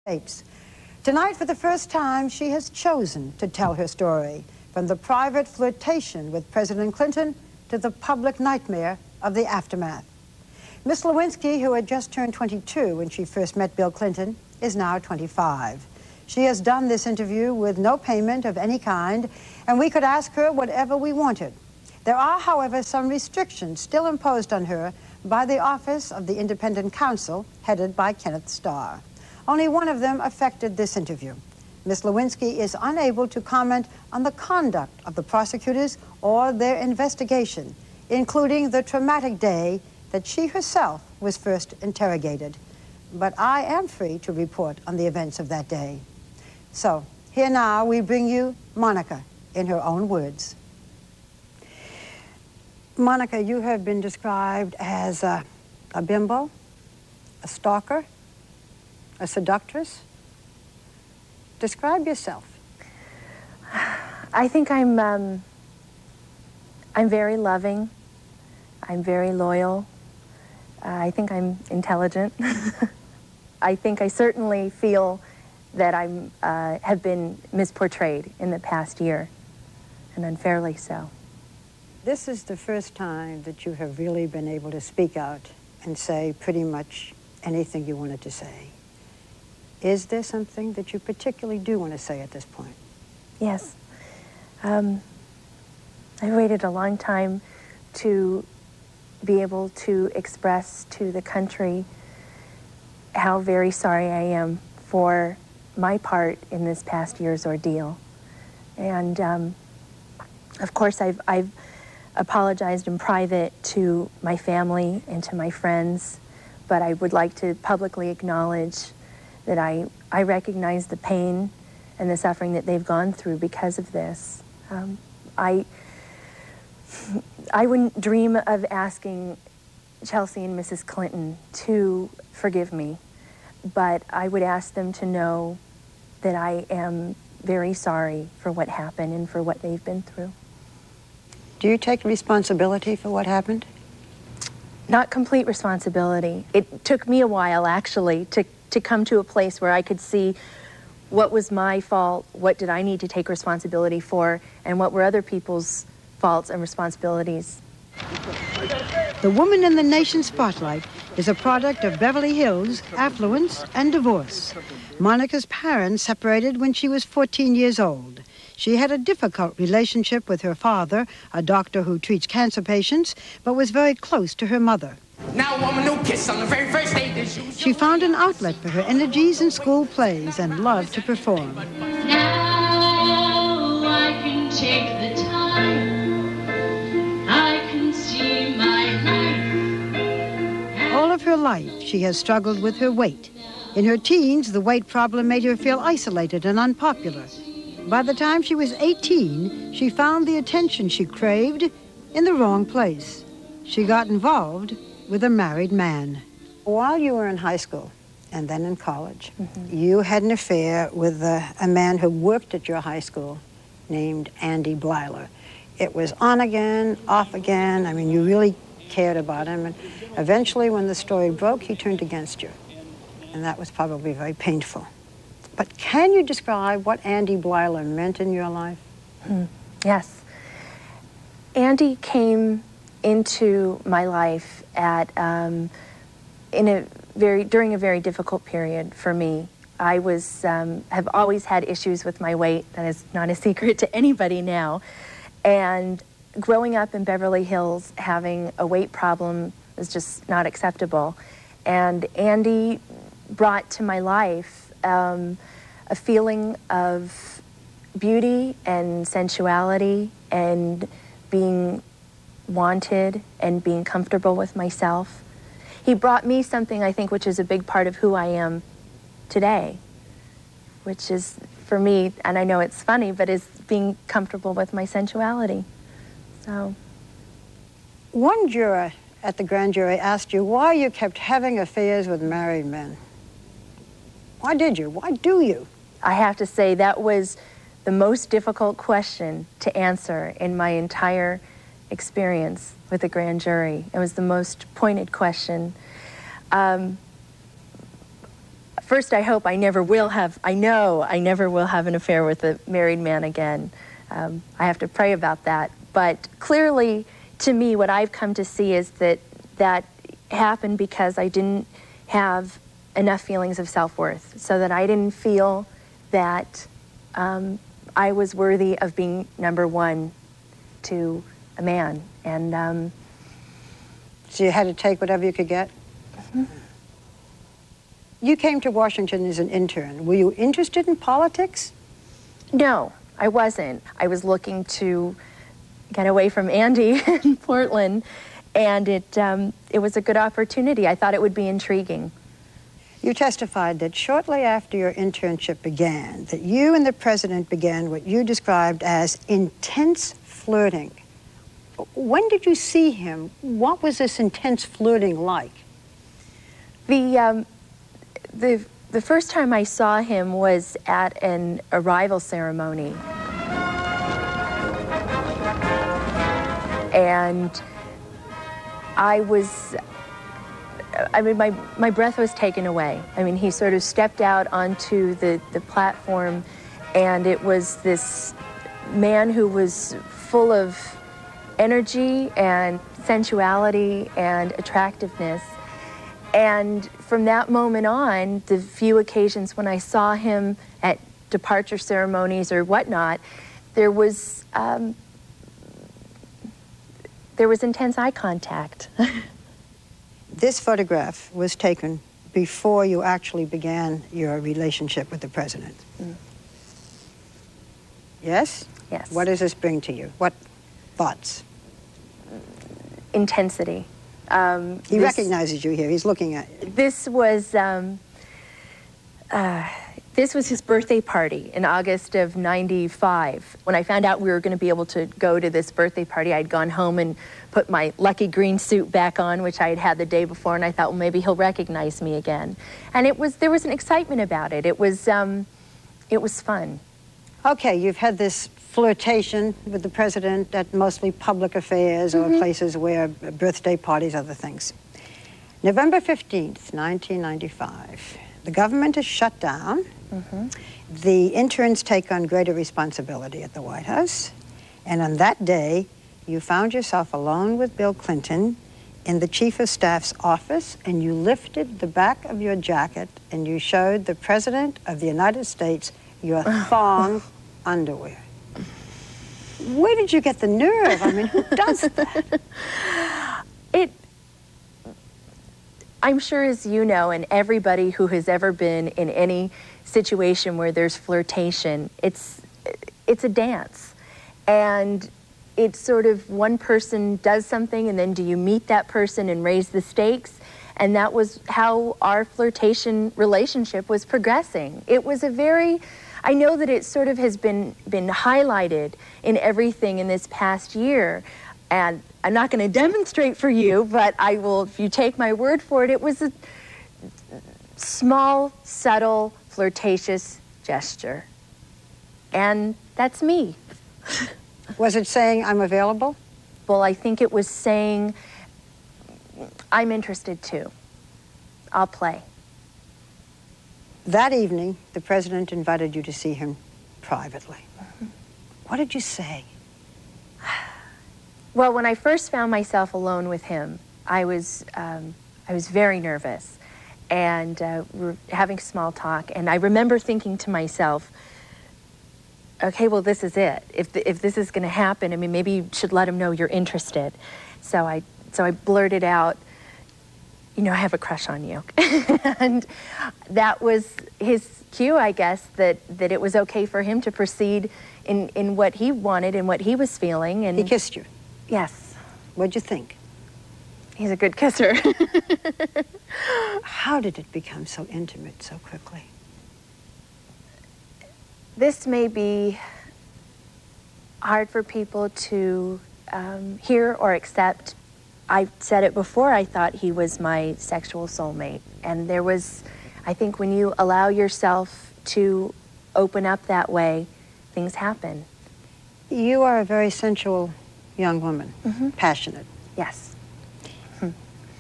States. Tonight, for the first time, she has chosen to tell her story, from the private flirtation with President Clinton to the public nightmare of the aftermath. Miss Lewinsky, who had just turned 22 when she first met Bill Clinton, is now 25. She has done this interview with no payment of any kind, and we could ask her whatever we wanted. There are, however, some restrictions still imposed on her by the Office of the Independent Counsel, headed by Kenneth Starr. Only one of them affected this interview. Miss Lewinsky is unable to comment on the conduct of the prosecutors or their investigation, including the traumatic day that she herself was first interrogated. But I am free to report on the events of that day. So, here now we bring you Monica in her own words. Monica, you have been described as a bimbo, a stalker, a seductress. Describe yourself. I think I'm very loving. I'm very loyal. I think I'm intelligent. I think I certainly feel that I have been misportrayed in the past year, and unfairly so. This is the first time that you have really been able to speak out and say pretty much anything you wanted to say. Is there something that you particularly do want to say at this point? Yes. I waited a long time to be able to express to the country how very sorry I am for my part in this past year's ordeal. And of course, I've apologized in private to my family and to my friends, but I would like to publicly acknowledge that I recognize the pain and the suffering that they've gone through because of this. I wouldn't dream of asking Chelsea and Mrs. Clinton to forgive me, but I would ask them to know that I am very sorry for what happened and for what they've been through. Do you take responsibility for what happened? Not complete responsibility. It took me a while, actually, to come to a place where I could see what was my fault, what did I need to take responsibility for, and what were other people's faults and responsibilities. The woman in the nation's spotlight is a product of Beverly Hills, affluence, and divorce. Monica's parents separated when she was 14 years old. She had a difficult relationship with her father, a doctor who treats cancer patients, but was very close to her mother. Now, woman, no kiss on the very first day. She found an outlet for her energies in school plays and loved to perform. Now I can take the time. I can see my life. All of her life, she has struggled with her weight. In her teens, the weight problem made her feel isolated and unpopular. By the time she was 18, she found the attention she craved in the wrong place. She got involved with a married man. While you were in high school and then in college, you had an affair with a man who worked at your high school named Andy Blyler. It was on again, off again. I mean, you really cared about him. And eventually, when the story broke, he turned against you. And that was probably very painful. But can you describe what Andy Blyler meant in your life? Yes. Andy came into my life at during a very difficult period for me. I have always had issues with my weight. That is not a secret to anybody now. And growing up in Beverly Hills, having a weight problem was just not acceptable. And Andy brought to my life a feeling of beauty and sensuality and being wanted and being comfortable with myself. He brought me something, I think, which is a big part of who I am today, which is, for me, and I know it's funny, but is being comfortable with my sensuality. So. One juror at the grand jury asked you why you kept having affairs with married men. Why did you? Why do you? I have to say that was the most difficult question to answer in my entire experience with the grand jury. It was the most pointed question. For first, I hope I never will have, I know I never will have an affair with a married man again. I have to pray about that. But clearly, to me, what I've come to see is that that happened because I didn't have enough feelings of self-worth, so that I didn't feel that I was worthy of being number one to a man. And so you had to take whatever you could get? Mm-hmm. You came to Washington as an intern. Were you interested in politics? No, I wasn't. I was looking to get away from Andy in Portland, and it was a good opportunity. I thought it would be intriguing. You testified that shortly after your internship began, that you and the president began what you described as intense flirting. When did you see him? What was this intense flirting like? The first time I saw him was at an arrival ceremony. And my breath was taken away. I mean, he sort of stepped out onto the platform, and it was this man who was full of energy and sensuality and attractiveness. And from that moment on, the few occasions when I saw him at departure ceremonies or whatnot, there was intense eye contact. This photograph was taken before you actually began your relationship with the president. Mm. Yes? Yes. What does this bring to you? What thoughts? Intensity. He recognizes you here. He's looking at you. This was his birthday party in August of '95. When I found out we were going to be able to go to this birthday party, I'd gone home and put my lucky green suit back on, which I had had the day before, and I thought, well, maybe he'll recognize me again. And there was an excitement about it. It was fun. Okay, you've had this flirtation with the president at mostly public affairs or places where birthday parties, other things. November 15th, 1995, the government is shut down. The interns take on greater responsibility at the White House. And on that day, you found yourself alone with Bill Clinton in the Chief of Staff's office, and you lifted the back of your jacket and you showed the President of the United States your thong underwear. Where did you get the nerve? I mean, who does that? I'm sure, as you know, and everybody who has ever been in any situation where there's flirtation, it's a dance. And it's sort of one person does something, and then do you meet that person and raise the stakes? And that was how our flirtation relationship was progressing. It was I know that it sort of has been highlighted in everything in this past year. And I'm not going to demonstrate for you, but I will, if you take my word for it. It was a small, subtle, flirtatious gesture. And that's me. Was it saying, I'm available? Well, I think it was saying, I'm interested too. I'll play. That evening, the president invited you to see him privately. What did you say? Well, when I first found myself alone with him, I was very nervous, and we were having small talk, and I remember thinking to myself, okay, well, this is it. If this is going to happen, I mean, maybe you should let him know you're interested. So I blurted out, you know, I have a crush on you. And that was his cue, I guess, that it was okay for him to proceed in what he wanted and what he was feeling. And he kissed you? Yes. What'd you think? He's a good kisser. How did it become so intimate so quickly? This may be hard for people to hear or accept. I said it before, I thought he was my sexual soulmate. And there was, I think when you allow yourself to open up that way, things happen. You are a very sensual young woman, passionate. Yes.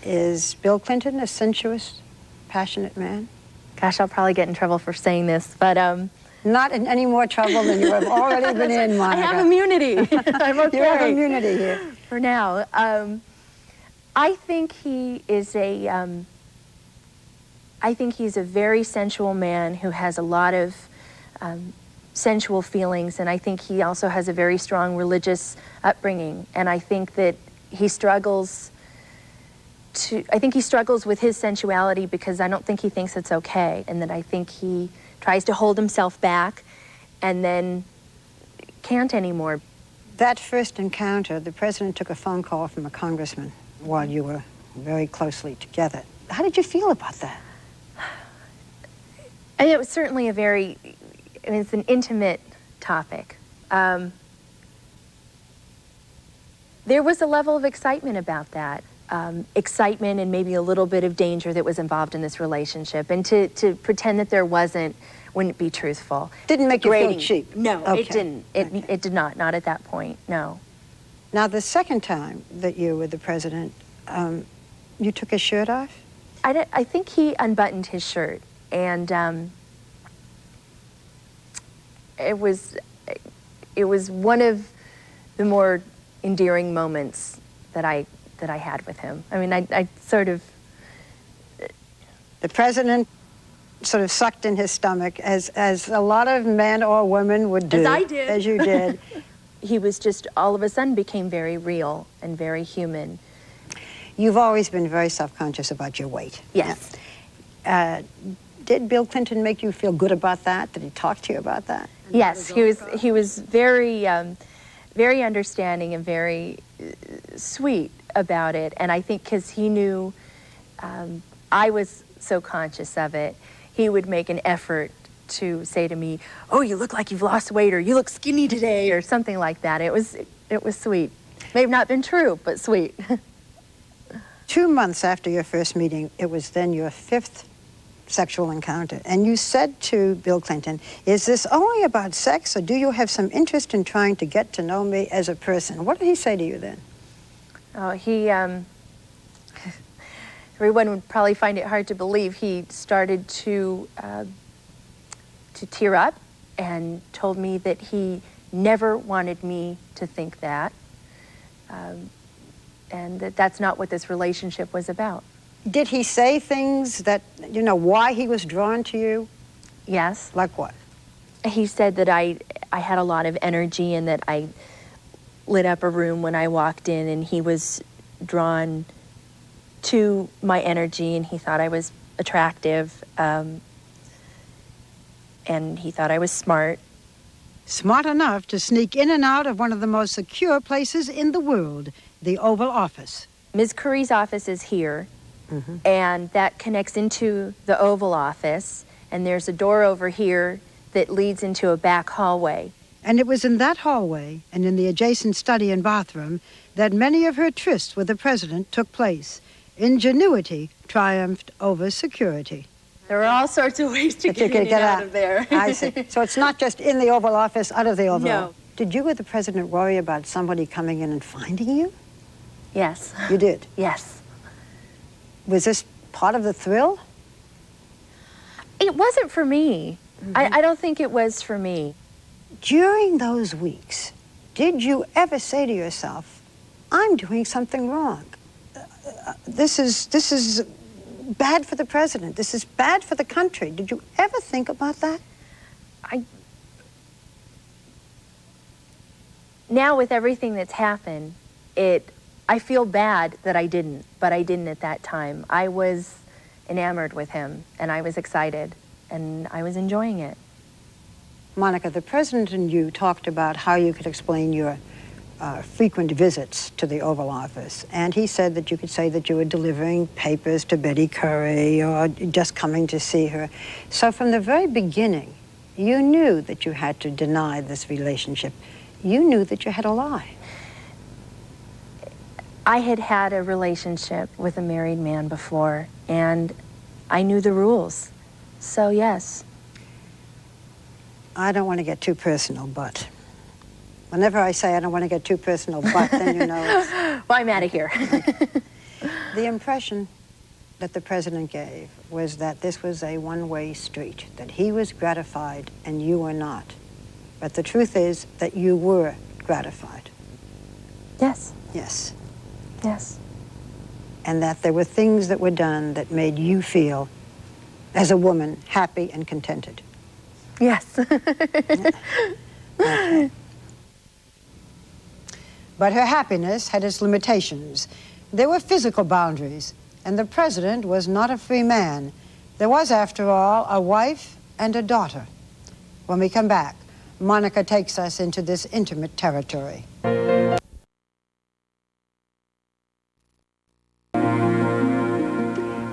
Is Bill Clinton a sensuous, passionate man? gosh, I'll probably get in trouble for saying this, but Not in any more trouble than you have already been in, Monica. I have immunity. I'm okay. You have immunity here. For now. I think he is I think he's a very sensual man who has a lot of sensual feelings, and I think he also has a very strong religious upbringing, and I think that he struggles with his sensuality because I don't think he thinks it's okay, and that I think he tries to hold himself back and then can't anymore. That first encounter, the president took a phone call from a congressman while you were very closely together. How did you feel about that? And it was certainly it's an intimate topic. There was a level of excitement about that. Excitement and maybe a little bit of danger that was involved in this relationship. And to pretend that there wouldn't be truthful. Didn't make you feel cheap? No, Okay. it didn't. It did not at that point, no. Now, the second time that you were the president, you took his shirt off? I think he unbuttoned his shirt, and it was one of the more endearing moments that I had with him. I mean, I sort of... The president sort of sucked in his stomach, as a lot of men or women would do. As I did. As you did. He was just, all of a sudden, became very real and very human. You've always been very self-conscious about your weight. Yes. Did Bill Clinton make you feel good about that? Did he talk to you about that? Yes, he was very, very understanding and very sweet about it. And I think because he knew I was so conscious of it, he would make an effort to say to me, "Oh, you look like you've lost weight," or "You look skinny today," or something like that. It was sweet. May have not been true, but sweet. 2 months after your first meeting, it was then your 5th sexual encounter. And you said to Bill Clinton, "Is this only about sex, or do you have some interest in trying to get to know me as a person?" What did he say to you then? Oh, he, everyone would probably find it hard to believe. He started to tear up and told me that he never wanted me to think that, and that's not what this relationship was about. Did he say things that, why he was drawn to you? Yes. Like what? He said that I had a lot of energy and that I lit up a room when I walked in, and he was drawn to my energy, and he thought I was attractive, and he thought I was smart. Smart enough to sneak in and out of one of the most secure places in the world, the Oval Office. Ms. Curry's office is here, and that connects into the Oval Office, and there's a door over here that leads into a back hallway. And it was in that hallway and in the adjacent study and bathroom that many of her trysts with the president took place. Ingenuity triumphed over security. There are all sorts of ways to get in and out of there. I see. So it's not just in the Oval Office, out of the Oval No. Office. Did you or the president worry about somebody coming in and finding you? Yes. You did? Yes. Was this part of the thrill? It wasn't for me. I don't think it was for me. During those weeks, did you ever say to yourself, "I'm doing something wrong. This is bad for the president. This is bad for the country"? Did you ever think about that? Now with everything that's happened, I feel bad that I didn't, but I didn't at that time. I was enamored with him, and I was excited, and I was enjoying it. Monica, the president and you talked about how you could explain your frequent visits to the Oval Office, and he said that you could say that you were delivering papers to Betty Curry or just coming to see her. So from the very beginning, you knew that you had to deny this relationship. You knew that you had to lie. I had had a relationship with a married man before, and I knew the rules. So yes. I don't want to get too personal, but whenever I say I don't want to get too personal, but then you know it's... Well, I'm out of here. The impression that the president gave was that this was a one-way street, that he was gratified and you were not. But the truth is that you were gratified. Yes. Yes. Yes. And that there were things that were done that made you feel, as a woman, happy and contented. Yes. Okay. But her happiness had its limitations. There were physical boundaries, and the president was not a free man. There was, after all, a wife and a daughter. When we come back, Monica takes us into this intimate territory.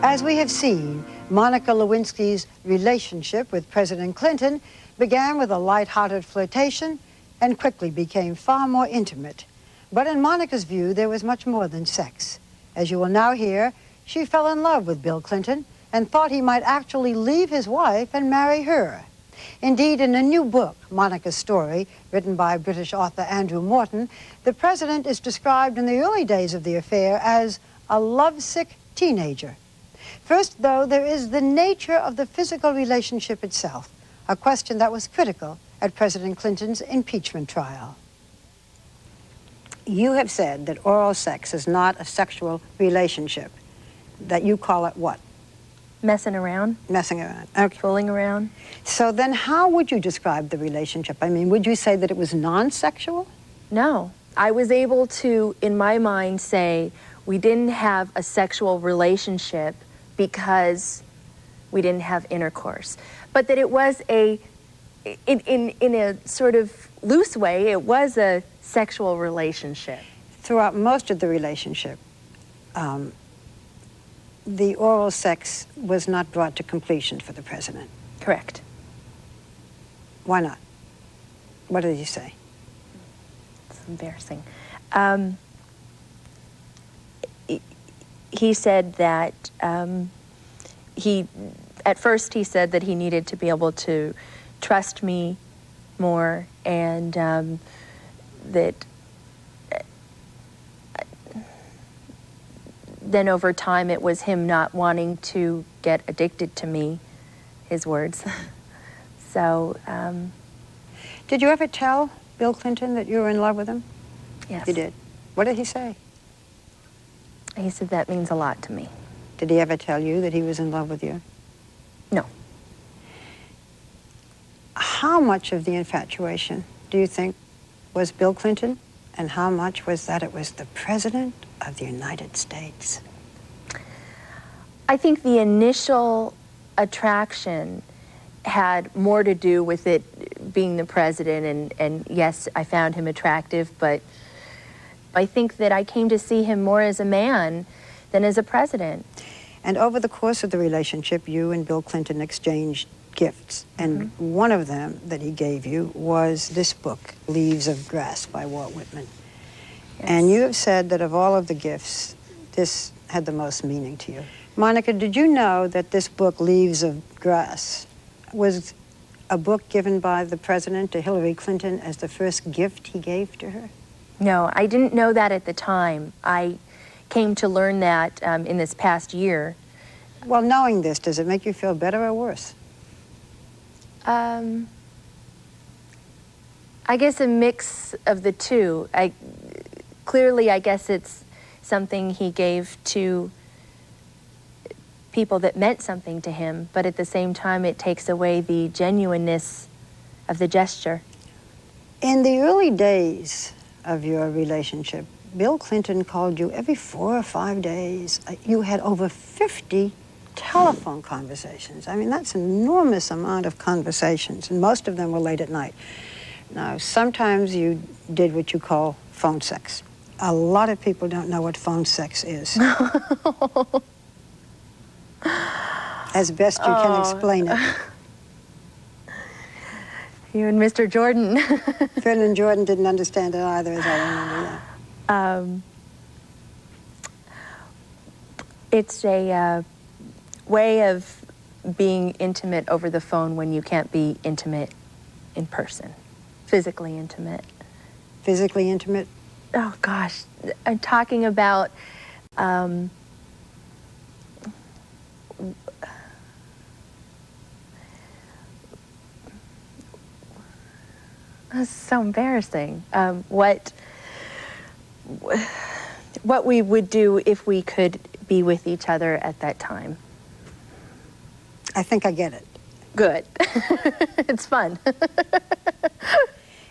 As we have seen, Monica Lewinsky's relationship with President Clinton began with a light-hearted flirtation and quickly became far more intimate. But in Monica's view, there was much more than sex. As you will now hear, she fell in love with Bill Clinton and thought he might actually leave his wife and marry her. Indeed, in a new book, Monica's Story, written by British author Andrew Morton, the president is described in the early days of the affair as a lovesick teenager. First, though, there is the nature of the physical relationship itself, a question that was critical at President Clinton's impeachment trial. You have said that oral sex is not a sexual relationship, that you call it what? Messing around. Messing around, okay. Fooling around. So then how would you describe the relationship? I mean, would you say that it was non-sexual? No. I was able to, in my mind, say we didn't have a sexual relationship because we didn't have intercourse. But that it was in a sort of loose way, it was a sexual relationship. Throughout most of the relationship, the oral sex was not brought to completion for the president. Correct. Why not? What did he say? It's embarrassing. He said that at first he said that he needed to be able to trust me more, and that then over time it was him not wanting to get addicted to me, his words. So. Did you ever tell Bill Clinton that you were in love with him? Yes. You did. What did he say? He said that means a lot to me. Did he ever tell you that he was in love with you? No. How much of the infatuation do you think was Bill Clinton, and how much was that it was the President of the United States? I think the initial attraction had more to do with it being the president, and yes, I found him attractive, but I think that I came to see him more as a man than as a president. And over the course of the relationship, you and Bill Clinton exchanged gifts, and one of them that he gave you was this book, Leaves of Grass by Walt Whitman. Yes. And you have said that of all of the gifts, this had the most meaning to you. Monica, did you know that this book, Leaves of Grass, was a book given by the president to Hillary Clinton as the first gift he gave to her? No, I didn't know that at the time. I came to learn that in this past year. Well, knowing this, does it make you feel better or worse? I guess a mix of the two. Clearly, I guess it's something he gave to people that meant something to him, but at the same time, it takes away the genuineness of the gesture. In the early days of your relationship, Bill Clinton called you every 4 or 5 days. You had over 50 telephone conversations. I mean, that's an enormous amount of conversations, and most of them were late at night. Now, sometimes you did what you call phone sex. A lot of people don't know what phone sex is. As best you can explain it. You and Mr. Jordan. Phil and Jordan didn't understand it either, as I remember that. It's a way of being intimate over the phone when you can't be intimate in person, physically intimate. Physically intimate? Oh gosh, I'm talking about That's so embarrassing. What we would do if we could be with each other at that time. I think I get it. Good. It's fun.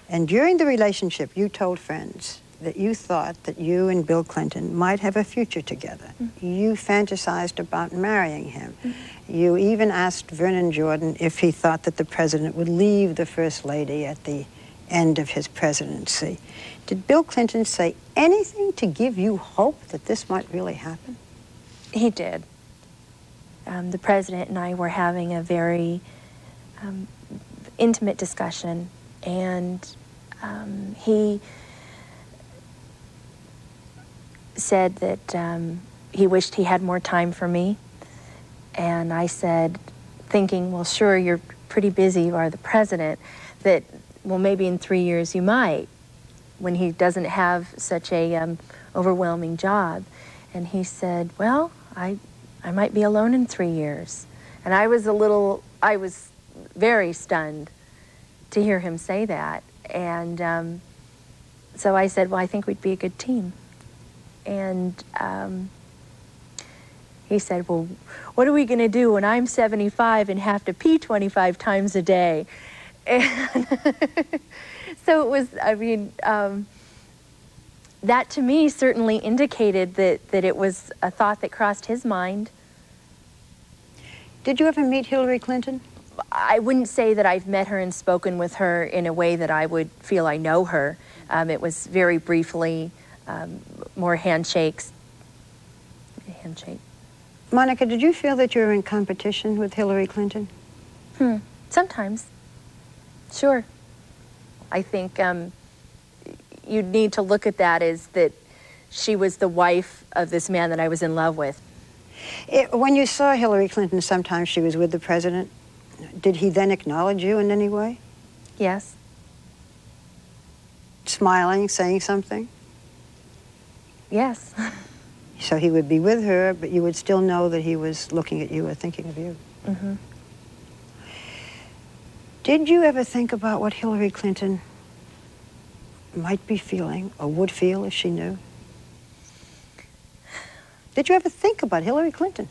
And during the relationship, you told friends that you thought that you and Bill Clinton might have a future together. Mm-hmm. You fantasized about marrying him. Mm-hmm. You even asked Vernon Jordan if he thought that the president would leave the First Lady at the end of his presidency. Did Bill Clinton say anything to give you hope that this might really happen? He did. The president and I were having a very intimate discussion, and he said that he wished he had more time for me. And I said, thinking, well, sure, you're pretty busy, you are the president, that, well, maybe in 3 years you might, when he doesn't have such a overwhelming job. And he said, well, I might be alone in 3 years. And I was very stunned to hear him say that. And so I said, well, I think we'd be a good team. And he said, well, what are we going to do when I'm 75 and have to pee 25 times a day? And so it was, I mean, that to me certainly indicated that it was a thought that crossed his mind. Did you ever meet Hillary Clinton? I wouldn't say that I've met her and spoken with her in a way that I would feel I know her. It was very briefly, more handshakes. Handshake. Monica, did you feel that you were in competition with Hillary Clinton? Sometimes. Sure. I think you need to look at that as that she was the wife of this man that I was in love with. When you saw Hillary Clinton, sometimes she was with the president, did he then acknowledge you in any way? Yes. Smiling, saying something? Yes. So he would be with her, but you would still know that he was looking at you or thinking of you. Mm-hmm. Did you ever think about what Hillary Clinton might be feeling or would feel if she knew? Did you ever think about Hillary Clinton?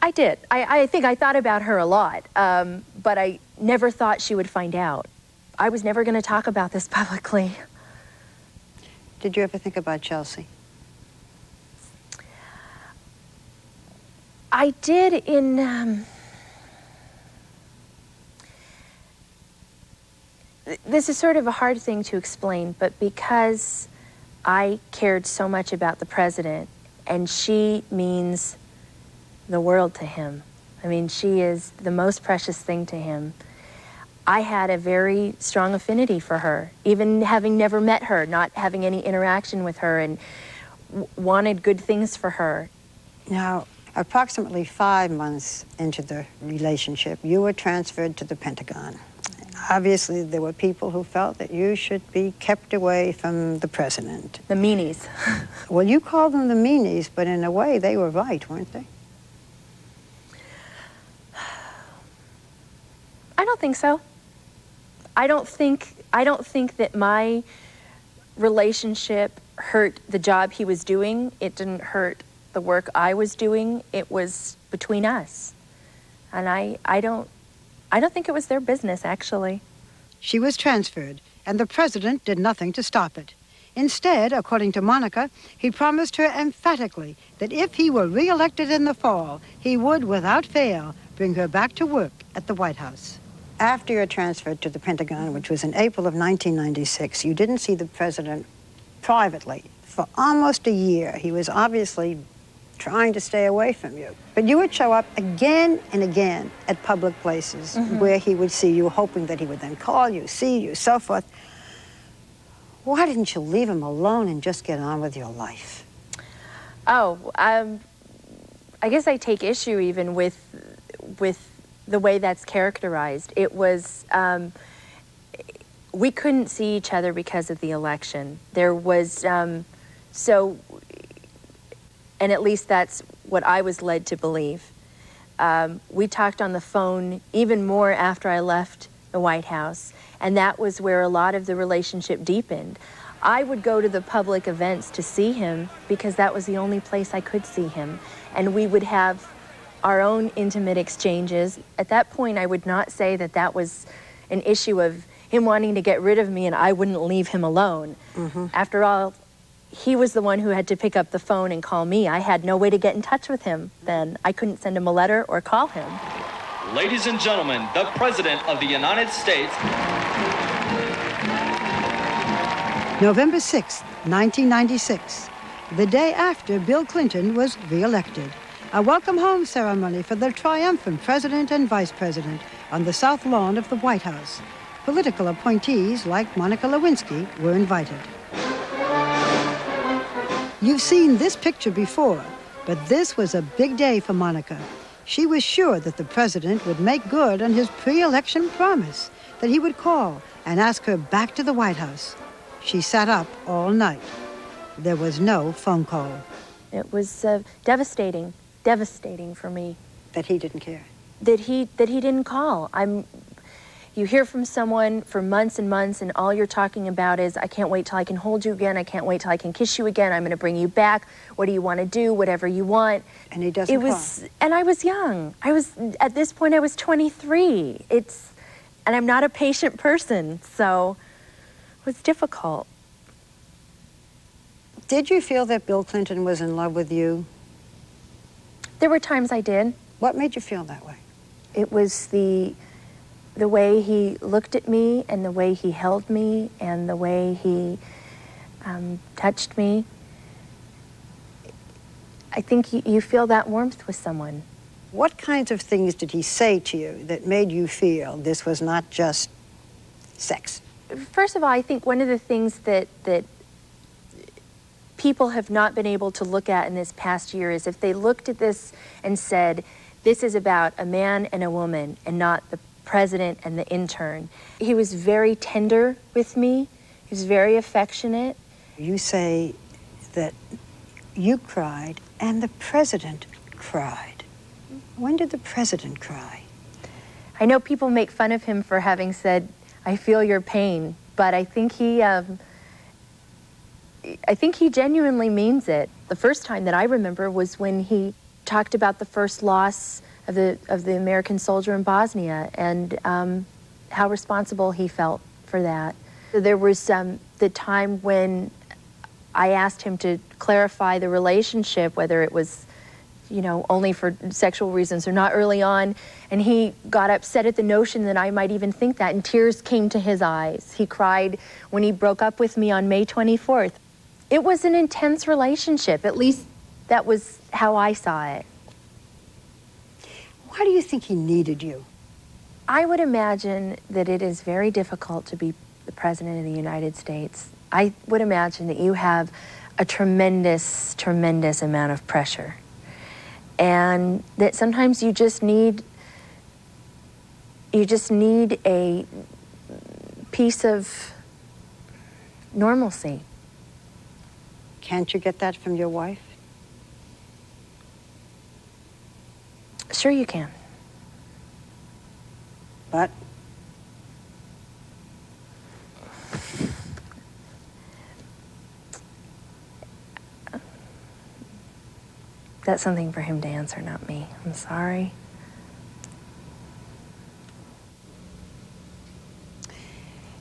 I did. I think I thought about her a lot, but I never thought she would find out. I was never going to talk about this publicly. Did you ever think about Chelsea? I did in... This is sort of a hard thing to explain, but because I cared so much about the president, and she means the world to him. I mean, she is the most precious thing to him. I had a very strong affinity for her, even having never met her, not having any interaction with her, and wanted good things for her. Now, approximately 5 months into the relationship, you were transferred to the Pentagon. Obviously, there were people who felt that you should be kept away from the president. The meanies. Well, you called them the meanies, but in a way, they were right, weren't they? I don't think so. I don't think that my relationship hurt the job he was doing. It didn't hurt the work I was doing. It was between us. And I don't think it was their business, actually. She was transferred, and the president did nothing to stop it. Instead, according to Monica, he promised her emphatically that if he were re-elected in the fall, he would, without fail, bring her back to work at the White House. After your transfer to the Pentagon, which was in April of 1996, you didn't see the president privately for almost a year. He was obviously trying to stay away from you. But you would show up again and again at public places where he would see you, hoping that he would then call you, see you, so forth. Why didn't you leave him alone and just get on with your life? Oh, I guess I take issue even with the way that's characterized. It was, we couldn't see each other because of the election. There was, and at least that's what I was led to believe. We talked on the phone even more after I left the White House, and that was where a lot of the relationship deepened. I would go to the public events to see him because that was the only place I could see him, and we would have our own intimate exchanges. At that point, I would not say that that was an issue of him wanting to get rid of me and I wouldn't leave him alone. After all, he was the one who had to pick up the phone and call me. I had no way to get in touch with him then. I couldn't send him a letter or call him. Ladies and gentlemen, the President of the United States. November 6, 1996, the day after Bill Clinton was re-elected. A welcome home ceremony for the triumphant president and vice president on the south lawn of the White House. Political appointees like Monica Lewinsky were invited. You've seen this picture before, but this was a big day for Monica. She was sure that the president would make good on his pre-election promise, that he would call and ask her back to the White House. She sat up all night. There was no phone call. It was devastating for me. That he didn't care. That he didn't call. You hear from someone for months and months, and all you're talking about is, I can't wait till I can hold you again. I can't wait till I can kiss you again. I'm going to bring you back. What do you want to do? Whatever you want. And he doesn't call. And I was young. At this point, I was 23. And I'm not a patient person, so it was difficult. Did you feel that Bill Clinton was in love with you? There were times I did. What made you feel that way? It was the way he looked at me and the way he held me and the way he touched me. I think you feel that warmth with someone. What kinds of things did he say to you that made you feel this was not just sex? First of all, I think one of the things that people have not been able to look at in this past year is if they looked at this and said, this is about a man and a woman and not the president and the intern. He was very tender with me. He was very affectionate. You say that you cried and the president cried. When did the president cry? I know people make fun of him for having said, I feel your pain, but I think he genuinely means it. The first time that I remember was when he talked about the first loss of the American soldier in Bosnia and how responsible he felt for that. There was the time when I asked him to clarify the relationship, whether it was, only for sexual reasons or not early on, and he got upset at the notion that I might even think that, and tears came to his eyes. He cried when he broke up with me on May 24th. It was an intense relationship, at least that was how I saw it. Why do you think he needed you? I would imagine that it is very difficult to be the President of the United States. I would imagine that you have a tremendous, tremendous amount of pressure. And that sometimes you just need a piece of normalcy. Can't you get that from your wife? Sure you can. But? That's something for him to answer, not me. I'm sorry.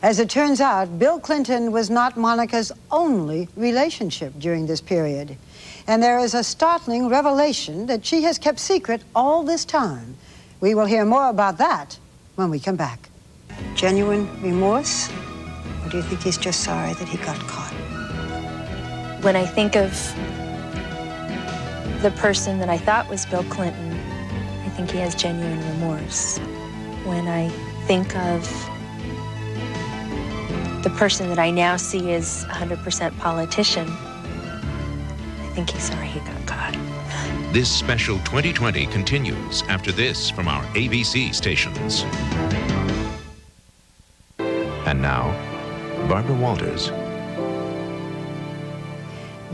As it turns out, Bill Clinton was not Monica's only relationship during this period. And there is a startling revelation that she has kept secret all this time. We will hear more about that when we come back. Genuine remorse? Or do you think he's just sorry that he got caught? When I think of the person that I thought was Bill Clinton, I think he has genuine remorse. When I think of the person that I now see as 100% politician, I think he's sorry he got caught. This special 2020 continues after this from our ABC stations. And now, Barbara Walters.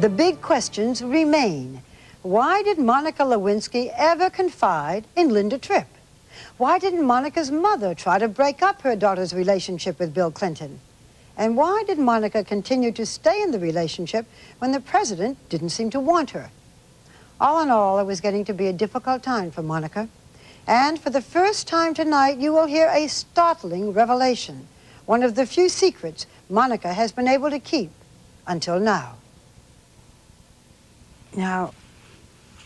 The big questions remain. Why did Monica Lewinsky ever confide in Linda Tripp? Why didn't Monica's mother try to break up her daughter's relationship with Bill Clinton? And why did Monica continue to stay in the relationship when the president didn't seem to want her? All in all, it was getting to be a difficult time for Monica. And for the first time tonight, you will hear a startling revelation, one of the few secrets Monica has been able to keep until now. Now,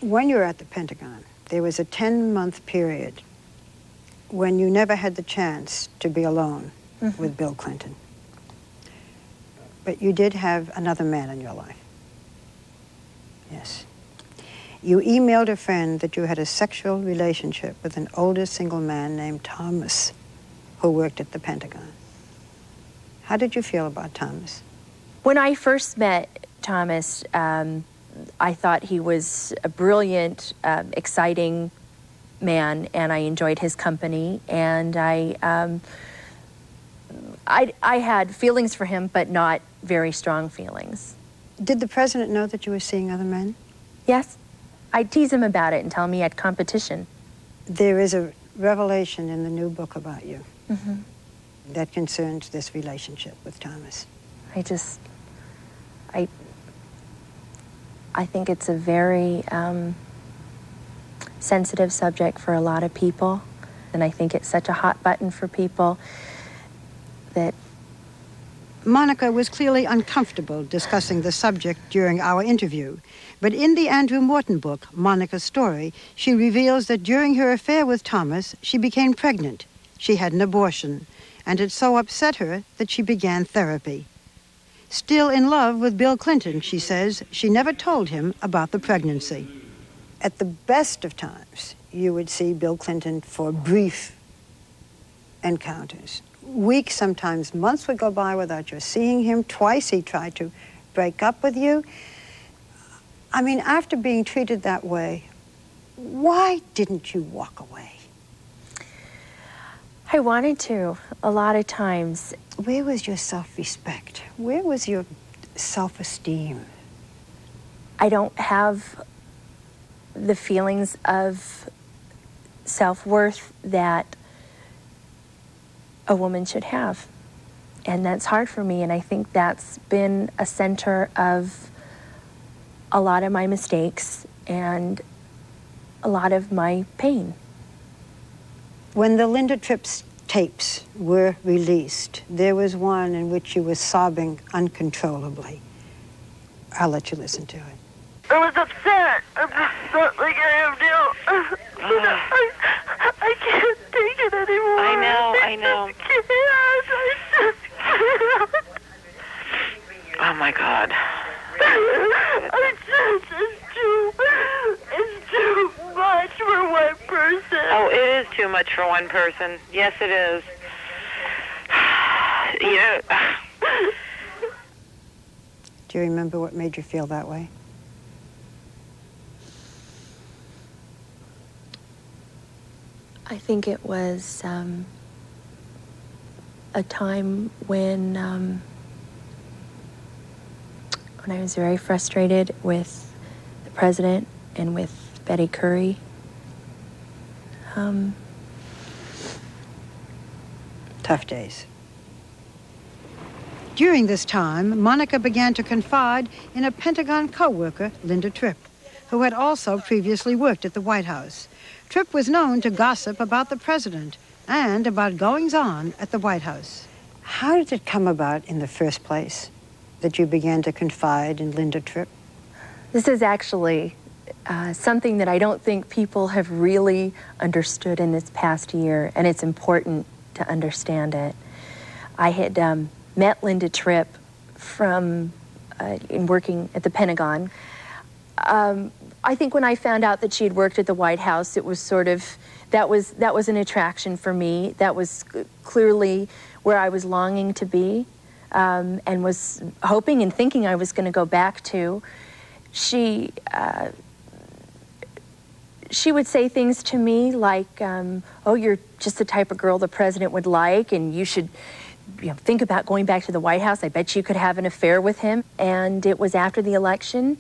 when you were at the Pentagon, there was a 10-month period when you never had the chance to be alone with Bill Clinton. But you did have another man in your life. Yes. You emailed a friend that you had a sexual relationship with an older single man named Thomas, who worked at the Pentagon. How did you feel about Thomas? When I first met Thomas, I thought he was a brilliant, exciting man, and I enjoyed his company. And I had feelings for him, but not very strong feelings. Did the president know that you were seeing other men? Yes. I'd tease him about it and tell him he had competition. There is a revelation in the new book about you that concerns this relationship with Thomas. I think it's a very sensitive subject for a lot of people, and I think it's such a hot button for people that... Monica was clearly uncomfortable discussing the subject during our interview, but in the Andrew Morton book, Monica's Story, she reveals that during her affair with Thomas, she became pregnant. She had an abortion, and it so upset her that she began therapy. Still in love with Bill Clinton, she says, she never told him about the pregnancy. At the best of times, you would see Bill Clinton for brief encounters. Weeks, sometimes months would go by without you seeing him. Twice he tried to break up with you. I mean, after being treated that way, why didn't you walk away? I wanted to, a lot of times. Where was your self-respect? Where was your self-esteem? I don't have the feelings of self-worth that a woman should have. And that's hard for me, and I think that's been a center of a lot of my mistakes and a lot of my pain. When the Linda Tripp's tapes were released, there was one in which you were sobbing uncontrollably. I'll let you listen to it. I was upset. I'm just not like I am now. I can't take it anymore. I know. I just can't. Oh my God. It's too much for one person. Oh, it is too much for one person. Yes, it is. Do you remember what made you feel that way? I think it was a time when I was very frustrated with the president and with Betty Curry. Tough days. During this time, Monica began to confide in a Pentagon co-worker, Linda Tripp, who had also previously worked at the White House. Tripp was known to gossip about the president and about goings-on at the White House. How did it come about in the first place that you began to confide in Linda Tripp? This is actually something that I don't think people have really understood in this past year, and it's important to understand it. I had met Linda Tripp from in working at the Pentagon. I think when I found out that she had worked at the White House, it was sort of, that was an attraction for me. That was clearly where I was longing to be, and was hoping and thinking I was going to go back to. She would say things to me like, oh, you're just the type of girl the president would like, and you should think about going back to the White House. I bet you could have an affair with him. And it was after the election,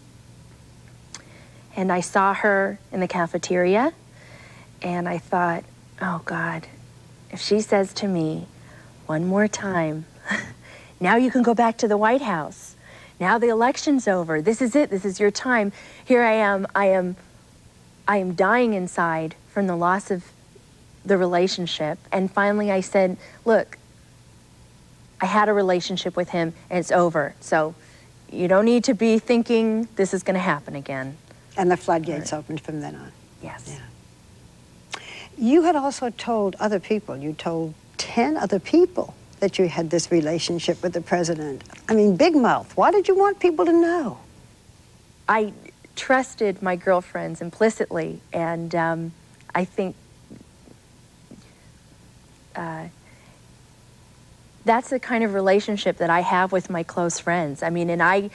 and I saw her in the cafeteria, and I thought, Oh, God. If she says to me one more time, now you can go back to the White House. Now the election's over. This is it. This is your time. Here I am. I am dying inside from the loss of the relationship. And finally I said, look, I had a relationship with him and it's over. So you don't need to be thinking this is going to happen again. And the floodgates opened from then on. Yes. Yeah. You had also told other people, you told 10 other people that you had this relationship with the president. I mean, big mouth. Why did you want people to know? I trusted my girlfriends implicitly, and I think that's the kind of relationship that I have with my close friends. I mean, and I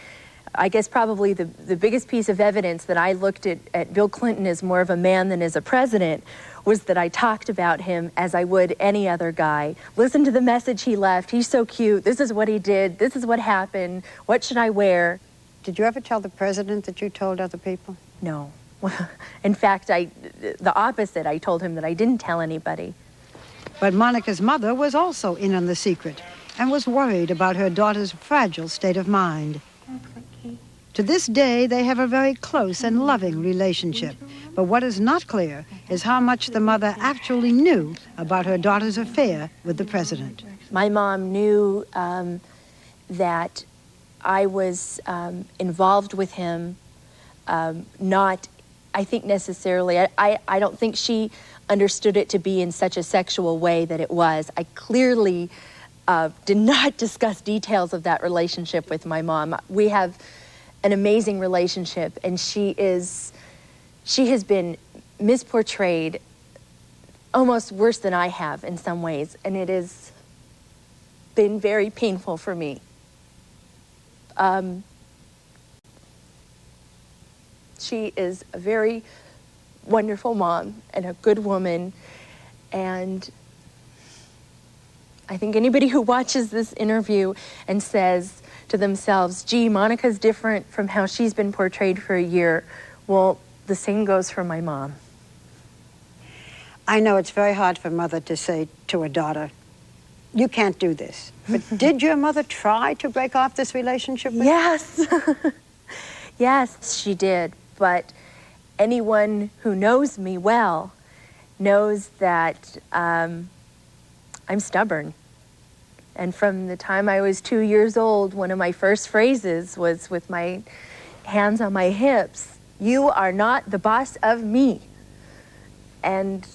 guess probably the biggest piece of evidence that I looked at Bill Clinton as more of a man than as a president was that I talked about him as I would any other guy. Listen to the message he left. He's so cute. This is what he did. This is what happened. What should I wear? Did you ever tell the president that you told other people? No. In fact, the opposite. I told him that I didn't tell anybody. But Monica's mother was also in on the secret and was worried about her daughter's fragile state of mind. To this day, they have a very close and loving relationship. But what is not clear is how much the mother actually knew about her daughter's affair with the president. My mom knew that I was involved with him, not, I think necessarily, I don't think she understood it to be in such a sexual way that it was. I clearly did not discuss details of that relationship with my mom. We have an amazing relationship, and she has been misportrayed almost worse than I have in some ways, and it has been very painful for me. She is a very wonderful mom and a good woman, and I think anybody who watches this interview and says to themselves, gee, Monica's different from how she's been portrayed for a year, well, the same goes for my mom. I know it's very hard for a mother to say to a daughter, you can't do this. But did your mother try to break off this relationship with you? Yes. Yes, she did. But anyone who knows me well knows that I'm stubborn. And from the time I was 2 years old, one of my first phrases was with my hands on my hips, you are not the boss of me. And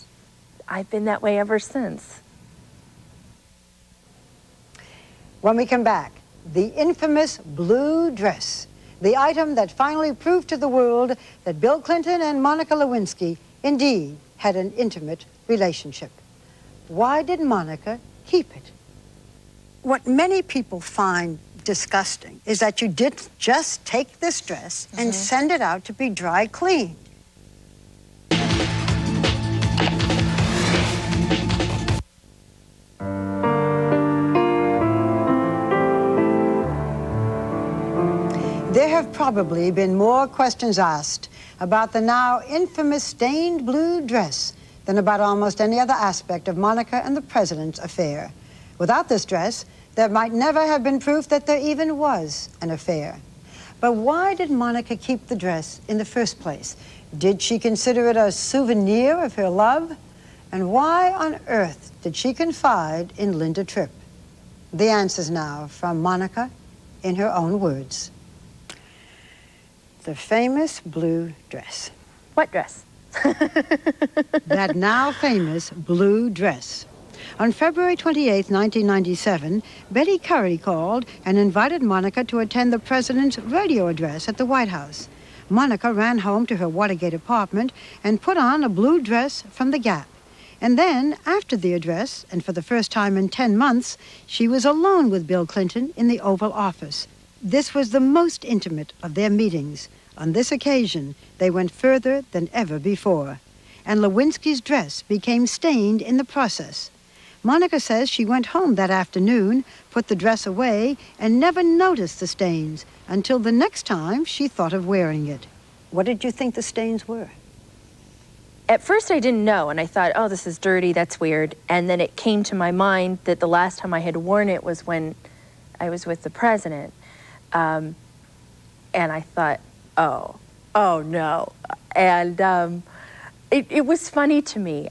I've been that way ever since. When we come back, the infamous blue dress, the item that finally proved to the world that Bill Clinton and Monica Lewinsky indeed had an intimate relationship. Why did Monica keep it? What many people find disgusting is that you didn't just take this dress and send it out to be dry cleaned. There have probably been more questions asked about the now infamous stained blue dress than about almost any other aspect of Monica and the president's affair. Without this dress, there might never have been proof that there even was an affair. But why did Monica keep the dress in the first place? Did she consider it a souvenir of her love? And why on earth did she confide in Linda Tripp? The answers now from Monica in her own words. The famous blue dress. What dress? That now famous blue dress. On February 28, 1997, Betty Curry called and invited Monica to attend the president's radio address at the White House. Monica ran home to her Watergate apartment and put on a blue dress from the Gap. And then, after the address, and for the first time in 10 months, she was alone with Bill Clinton in the Oval Office. This was the most intimate of their meetings. On this occasion, they went further than ever before. And Lewinsky's dress became stained in the process. Monica says she went home that afternoon, put the dress away, and never noticed the stains until the next time she thought of wearing it. What did you think the stains were? At first I didn't know, and I thought, oh, this is dirty, that's weird. And then it came to my mind that the last time I had worn it was when I was with the president. And I thought, oh no. And it was funny to me.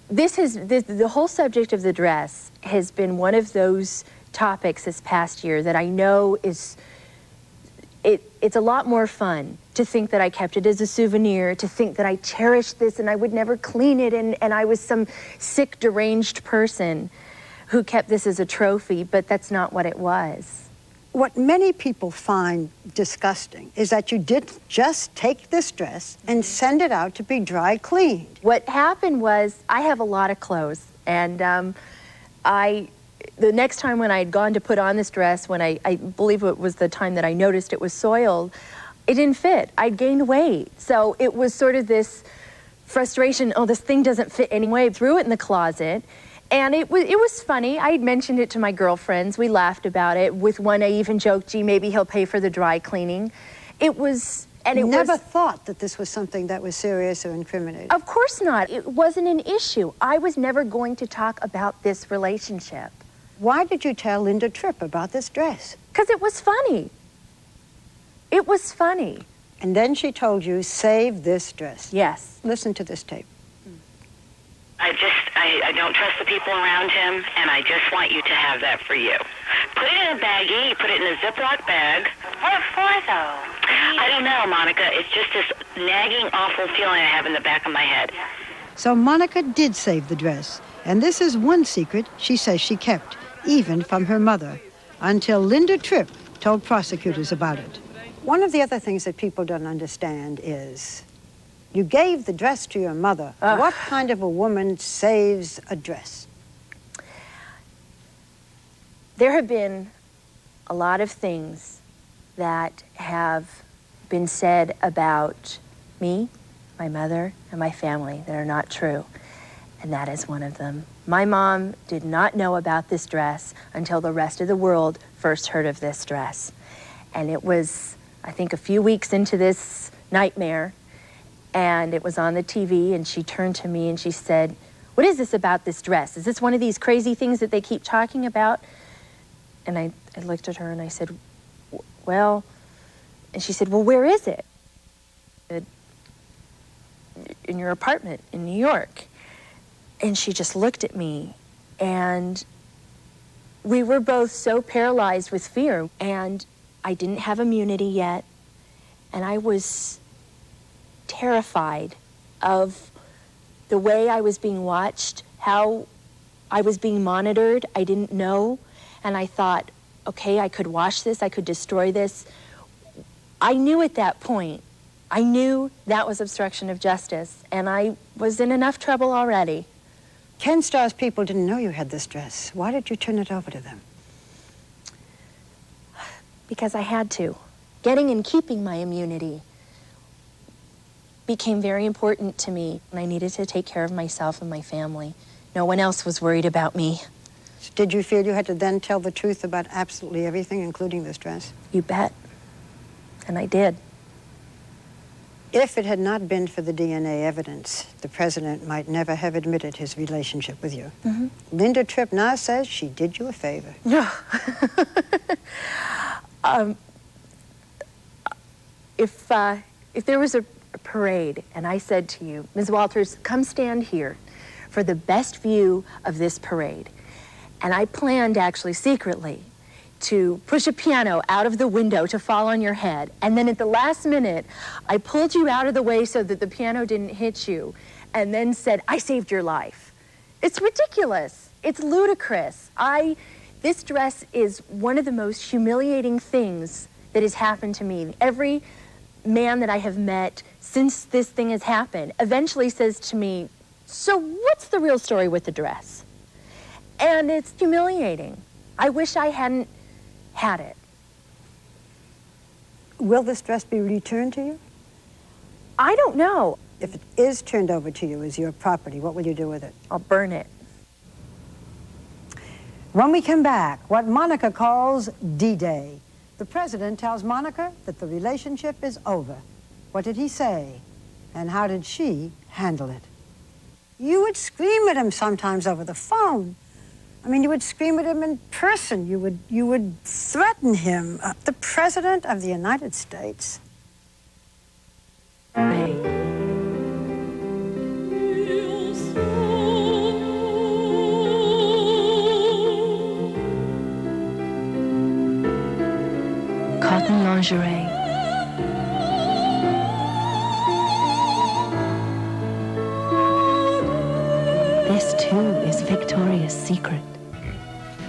The whole subject of the dress has been one of those topics this past year that I know it's a lot more fun to think that I kept it as a souvenir, to think that I cherished this and I would never clean it, and I was some sick, deranged person who kept this as a trophy, but that's not what it was. What many people find disgusting is that you didn't just take this dress and send it out to be dry cleaned. What happened was, I have a lot of clothes, and the next time when I had gone to put on this dress, when I believe it was the time that I noticed it was soiled, it didn't fit. I'd gained weight. So it was sort of this frustration, oh, this thing doesn't fit anyway. I threw it in the closet. And it was funny. I had mentioned it to my girlfriends. We laughed about it. With one, I even joked, gee, maybe he'll pay for the dry cleaning. It was, and it never thought that this was something that was serious or incriminating. Of course not. It wasn't an issue. I was never going to talk about this relationship. Why did you tell Linda Tripp about this dress? Because it was funny. It was funny. And then she told you, save this dress. Yes. Listen to this tape. I don't trust the people around him, and I just want you to have that for you. Put it in a baggie. You put it in a Ziploc bag. What for, though? I don't know, Monica. It's just this nagging, awful feeling I have in the back of my head. So Monica did save the dress, and this is one secret she says she kept, even from her mother, until Linda Tripp told prosecutors about it. One of the other things that people don't understand is you gave the dress to your mother. What kind of a woman saves a dress? There have been a lot of things that have been said about me, my mother, and my family that are not true, and that is one of them. My mom did not know about this dress until the rest of the world first heard of this dress. And it was, I think, a few weeks into this nightmare, and it was on the TV, and she turned to me and she said, what is this about this dress? Is this one of these crazy things that they keep talking about? And I looked at her and I said, well, and she said, well, where is it? In your apartment in New York. And she just looked at me, and we were both so paralyzed with fear, and I didn't have immunity yet, and I was terrified of the way I was being watched, how I was being monitored. I didn't know, and I thought, okay, I could wash this, I could destroy this. I knew at that point, I knew that was obstruction of justice, and I was in enough trouble already. Ken Starr's people didn't know you had this dress. Why did you turn it over to them? Because I had to. Getting and keeping my immunity became very important to me, and I needed to take care of myself and my family. No one else was worried about me. Did you feel you had to then tell the truth about absolutely everything, including this dress? You bet. And I did. If it had not been for the DNA evidence, the president might never have admitted his relationship with you. Mm-hmm. Linda Tripp now says she did you a favor. No. If there was a parade and I said to you, Ms. Walters, come stand here for the best view of this parade, and I planned actually secretly to push a piano out of the window to fall on your head, and then at the last minute I pulled you out of the way so that the piano didn't hit you, and then said, I saved your life. It's ridiculous. It's ludicrous. This dress is one of the most humiliating things that has happened to me. Every man that I have met since this thing has happened eventually says to me, so what's the real story with the dress? And it's humiliating. I wish I hadn't had it. Will this dress be returned to you? I don't know. If it is turned over to you as your property, what will you do with it? I'll burn it. When we come back, what Monica calls D-Day. The president tells Monica that the relationship is over. What did he say? and how did she handle it? You would scream at him sometimes over the phone. I mean, you would scream at him in person. You would threaten him. The President of the United States. Cotton lingerie. This, too, is Victoria's Secret.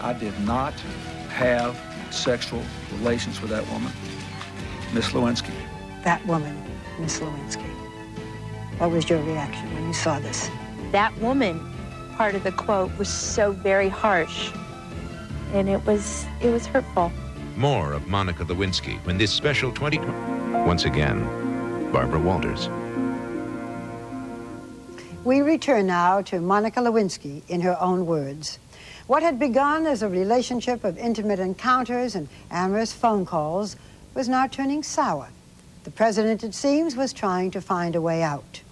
I did not have sexual relations with that woman, Miss Lewinsky. That woman, Miss Lewinsky. What was your reaction when you saw this? That woman, part of the quote, was so very harsh, and it was hurtful. More of Monica Lewinsky when this special 2020... Once again, Barbara Walters. We return now to Monica Lewinsky in her own words. What had begun as a relationship of intimate encounters and amorous phone calls was now turning sour. The president, it seems, was trying to find a way out.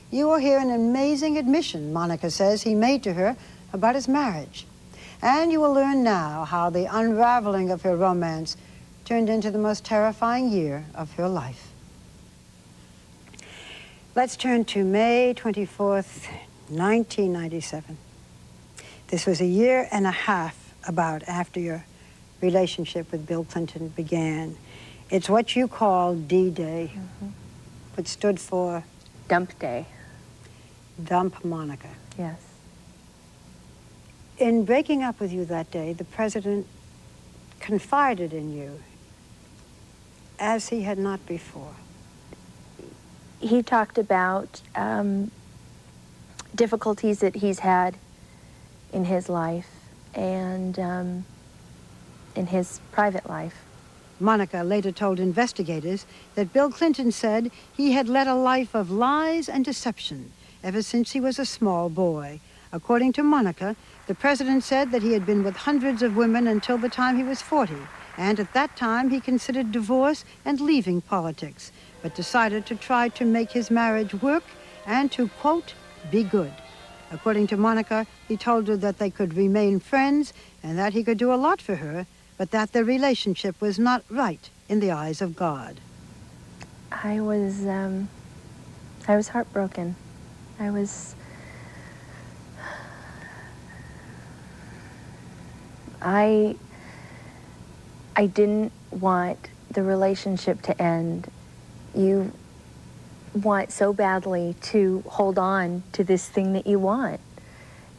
You will hear an amazing admission, Monica says, he made to her about his marriage. And you will learn now how the unraveling of her romance turned into the most terrifying year of her life. Let's turn to May 24th, 1997. This was a year and a half about after your relationship with Bill Clinton began. It's what you call D-Day, which stood for? Dump Day. Dump Monica. Yes. In breaking up with you that day, the president confided in you as he had not before. He talked about difficulties that he's had in his life and in his private life. Monica later told investigators that Bill Clinton said he had led a life of lies and deception ever since he was a small boy. According to Monica, the president said that he had been with hundreds of women until the time he was 40, and at that time he considered divorce and leaving politics, but decided to try to make his marriage work and to, quote, be good. According to Monica, he told her that they could remain friends and that he could do a lot for her, but that their relationship was not right in the eyes of God. I was heartbroken. I didn't want the relationship to end. You want so badly to hold on to this thing that you want,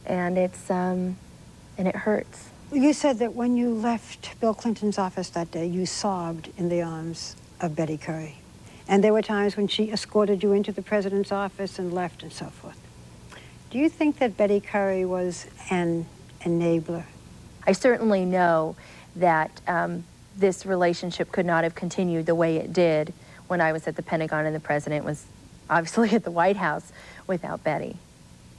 and it hurts. You said that when you left Bill Clinton's office that day, you sobbed in the arms of Betty Curry. And there were times when she escorted you into the president's office and left and so forth. Do you think that Betty Curry was an enabler? I certainly know that this relationship could not have continued the way it did when I was at the Pentagon and the president was obviously at the White House without Betty.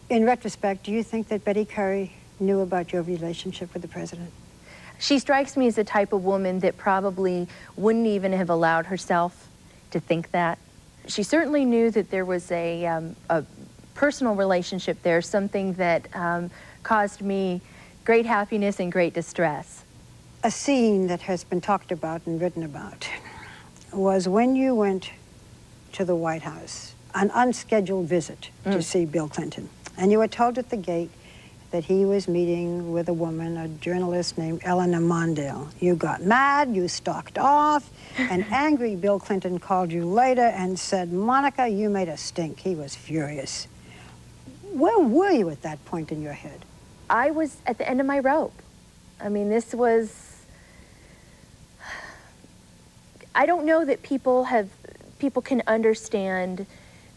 In retrospect, do you think that Betty Curry knew about your relationship with the president? She strikes me as the type of woman that probably wouldn't even have allowed herself to think that. She certainly knew that there was a personal relationship there, something that caused me great happiness and great distress. A scene that has been talked about and written about was when you went to the White House, an unscheduled visit to see Bill Clinton. And you were told at the gate that he was meeting with a woman, a journalist named Eleanor Mondale. You got mad, you stalked off, and angry Bill Clinton called you later and said, Monica, you made a stink. He was furious. Where were you at that point in your head? I was at the end of my rope. I mean, this was... I don't know that people can understand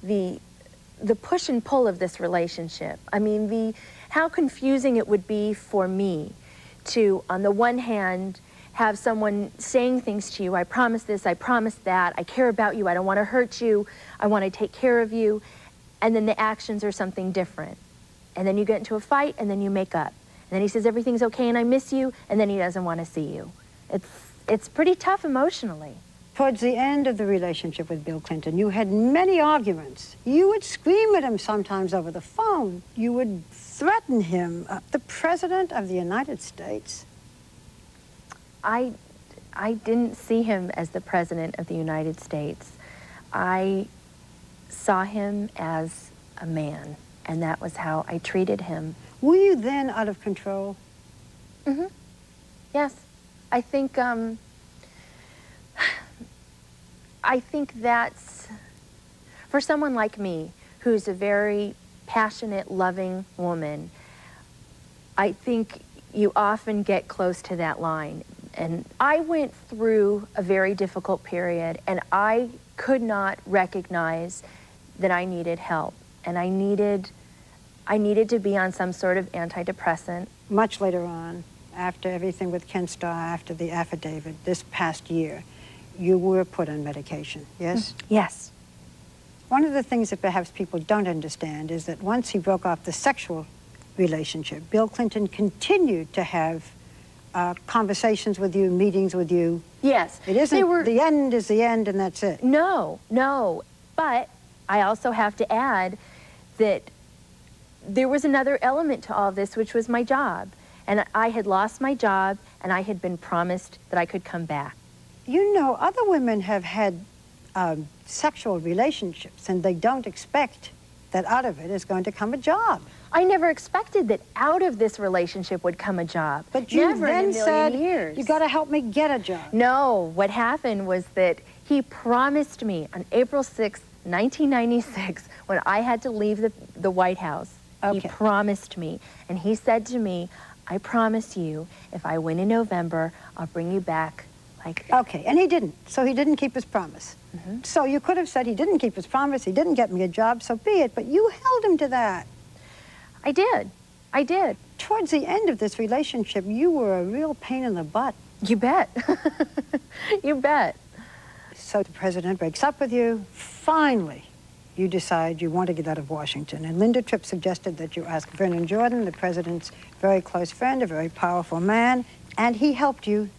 the push and pull of this relationship. I mean, how confusing it would be for me to, on the one hand, have someone saying things to you, I promise this, I promise that, I care about you, I don't want to hurt you, I want to take care of you, and then the actions are something different. And then you get into a fight, and then you make up. And then he says everything's okay and I miss you, and then he doesn't want to see you. It's pretty tough emotionally. Towards the end of the relationship with Bill Clinton, you had many arguments. You would scream at him sometimes over the phone. You would threaten him. The President of the United States? I didn't see him as the President of the United States. I saw him as a man, and that was how I treated him. Were you then out of control? Mm-hmm. Yes. I think that's, for someone like me, who's a very passionate, loving woman, I think you often get close to that line. And I went through a very difficult period, and I could not recognize that I needed help. And I needed to be on some sort of antidepressant. Much later on, after everything with Ken Starr, after the affidavit, this past year, you were put on medication, yes? Yes. One of the things that perhaps people don't understand is that once he broke off the sexual relationship, Bill Clinton continued to have conversations with you, meetings with you. Yes. It isn't the end is the end and that's it. No, no. But I also have to add that there was another element to all this, which was my job. And I had lost my job, and I had been promised that I could come back. You know, other women have had sexual relationships, and they don't expect that out of it is going to come a job. I never expected that out of this relationship would come a job. But you never then in a million said, years. you got to help me get a job. No, what happened was that he promised me on April 6th, 1996, when I had to leave the White House, Okay. He promised me, and he said to me, I promise you, if I win in November, I'll bring you back like this. Okay, and he didn't, so he didn't keep his promise. Mm-hmm. So you could have said he didn't keep his promise, he didn't get me a job, so be it, but you held him to that. I did. I did. Towards the end of this relationship, you were a real pain in the butt. You bet. You bet. So the president breaks up with you. Finally, you decide you want to get out of Washington. And Linda Tripp suggested that you ask Vernon Jordan, the president's very close friend, a very powerful man, and he helped you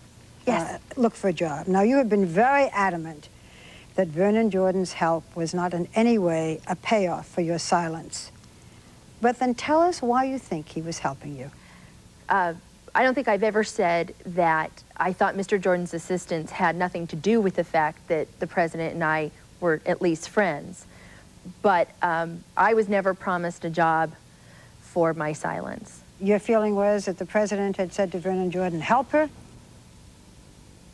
look for a job. Now, you have been very adamant that Vernon Jordan's help was not in any way a payoff for your silence. But then tell us why you think he was helping you. I don't think I've ever said that I thought Mr. Jordan's assistance had nothing to do with the fact that the president and I were at least friends. But I was never promised a job for my silence. Your feeling was that the president had said to Vernon Jordan, help her?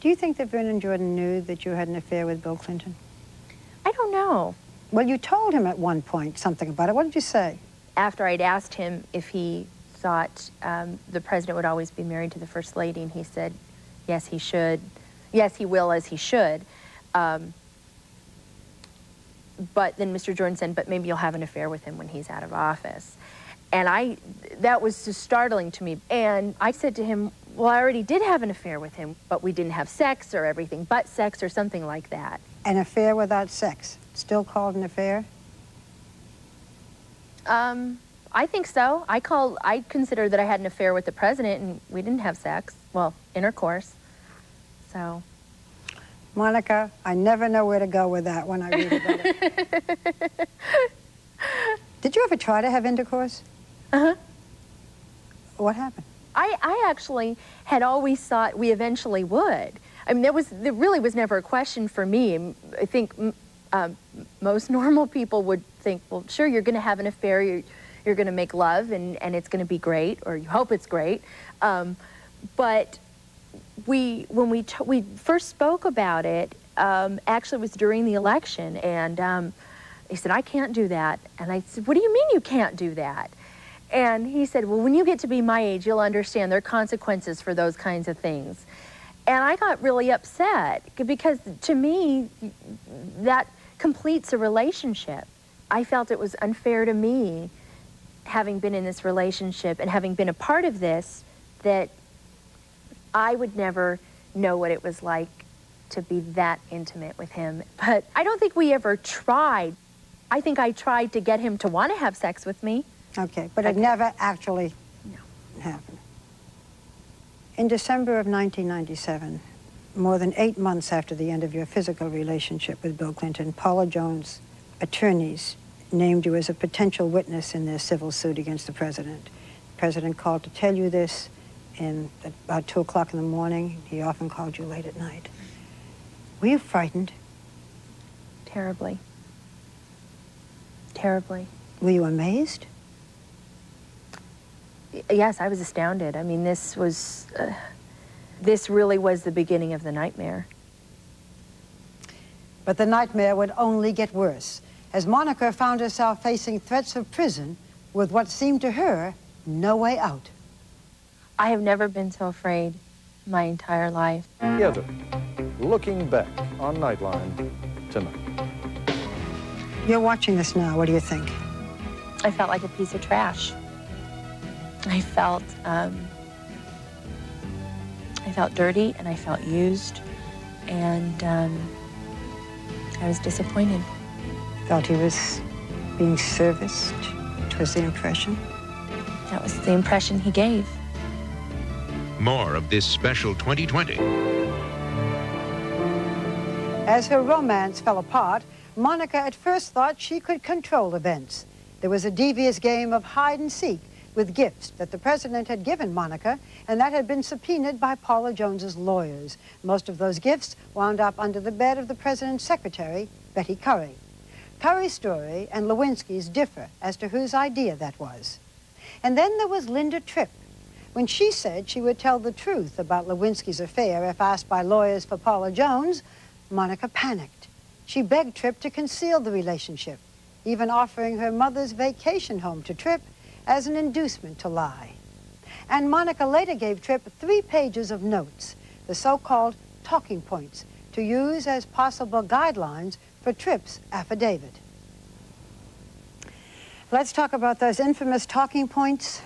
Do you think that Vernon Jordan knew that you had an affair with Bill Clinton? I don't know. Well, you told him at one point something about it. What did you say? After I'd asked him if he thought the president would always be married to the First Lady, and he said, yes, he should. Yes, he will, as he should. But then Mr. Jordan said, but maybe you'll have an affair with him when he's out of office. And that was just startling to me. And I said to him, well, I already did have an affair with him, but we didn't have sex or everything but sex or something like that. An affair without sex, still called an affair? I think so. I consider that I had an affair with the president, and we didn't have sex. Well, intercourse. So. Monica, I never know where to go with that when I read about it. Did you ever try to have intercourse? Uh-huh. What happened? I actually had always thought we eventually would. I mean, there really was never a question for me. I think most normal people would think, well, sure, you're going to have an affair, you're going to make love, and it's going to be great, or you hope it's great. But when we first spoke about it, actually it was during the election, and he said, I can't do that. And I said, what do you mean you can't do that? And he said, well, when you get to be my age, you'll understand there are consequences for those kinds of things. And I got really upset, because to me, that completes a relationship. I felt it was unfair to me, having been in this relationship and having been a part of this, that I would never know what it was like to be that intimate with him. But I don't think we ever tried. I think I tried to get him to want to have sex with me. Okay, but it never actually happened. In December of 1997, More than 8 months after the end of your physical relationship with Bill Clinton, Paula Jones' attorneys named you as a potential witness in their civil suit against the president. The president called to tell you this at about 2 o'clock in the morning. He often called you late at night. Were you frightened? Terribly. Terribly. Were you amazed? Yes, I was astounded. I mean, this really was the beginning of the nightmare. But the nightmare would only get worse, as Monica found herself facing threats of prison with what seemed to her no way out. I have never been so afraid my entire life. Together, looking back on Nightline tonight. You're watching this now. What do you think? I felt like a piece of trash. I felt dirty, and I felt used, and I was disappointed. Felt he was being serviced? It was the impression? That was the impression he gave. More of this special 2020. As her romance fell apart, Monica at first thought she could control events. There was a devious game of hide and seek with gifts that the president had given Monica, and that had been subpoenaed by Paula Jones's lawyers. Most of those gifts wound up under the bed of the president's secretary, Betty Curry. Curry's story and Lewinsky's differ as to whose idea that was. And then there was Linda Tripp. When she said she would tell the truth about Lewinsky's affair if asked by lawyers for Paula Jones, Monica panicked. She begged Tripp to conceal the relationship, even offering her mother's vacation home to Tripp as an inducement to lie. And Monica later gave Tripp 3 pages of notes, the so-called talking points, to use as possible guidelines for Tripp's affidavit. Let's talk about those infamous talking points.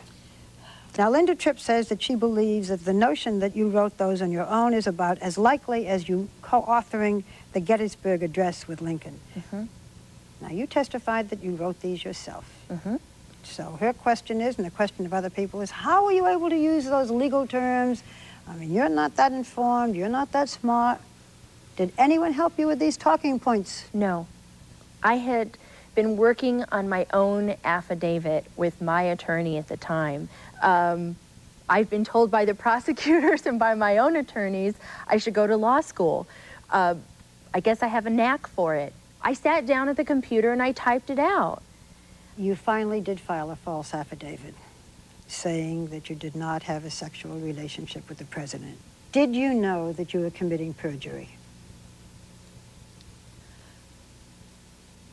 Now, Linda Tripp says that she believes that the notion that you wrote those on your own is about as likely as you co-authoring the Gettysburg Address with Lincoln. Mm-hmm. Now, you testified that you wrote these yourself. Mm-hmm. So her question is, and the question of other people is, how were you able to use those legal terms? I mean, you're not that informed, you're not that smart. Did anyone help you with these talking points? No. I had been working on my own affidavit with my attorney at the time. I've been told by the prosecutors and by my own attorneys I should go to law school. I guess I have a knack for it. I sat down at the computer and I typed it out. You finally did file a false affidavit saying that you did not have a sexual relationship with the president. Did you know that you were committing perjury?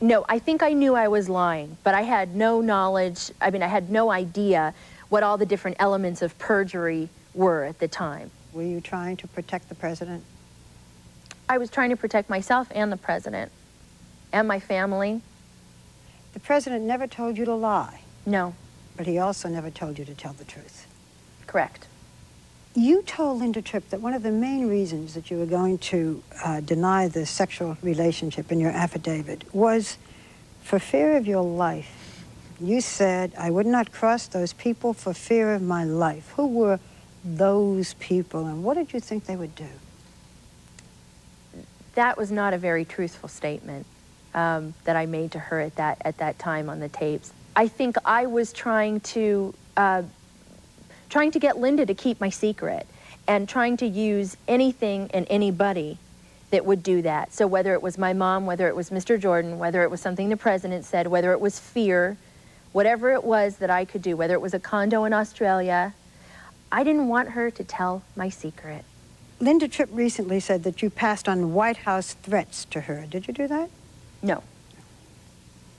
No, I think I knew I was lying, but I had no knowledge, I had no idea what all the different elements of perjury were at the time. Were you trying to protect the president? I was trying to protect myself and the president and my family. The president never told you to lie. No. But he also never told you to tell the truth. Correct. You told Linda Tripp that one of the main reasons that you were going to deny the sexual relationship in your affidavit was for fear of your life. You said, I would not cross those people for fear of my life. Who were those people, and what did you think they would do? That was not a very truthful statement that I made to her at that time on the tapes. I think I was trying to get Linda to keep my secret and trying to use anything and anybody that would do that. So whether it was my mom, whether it was Mr. Jordan, whether it was something the president said, whether it was fear, whatever it was that I could do, whether it was a condo in Australia, I didn't want her to tell my secret. Linda Tripp recently said that you passed on White House threats to her. Did you do that? No.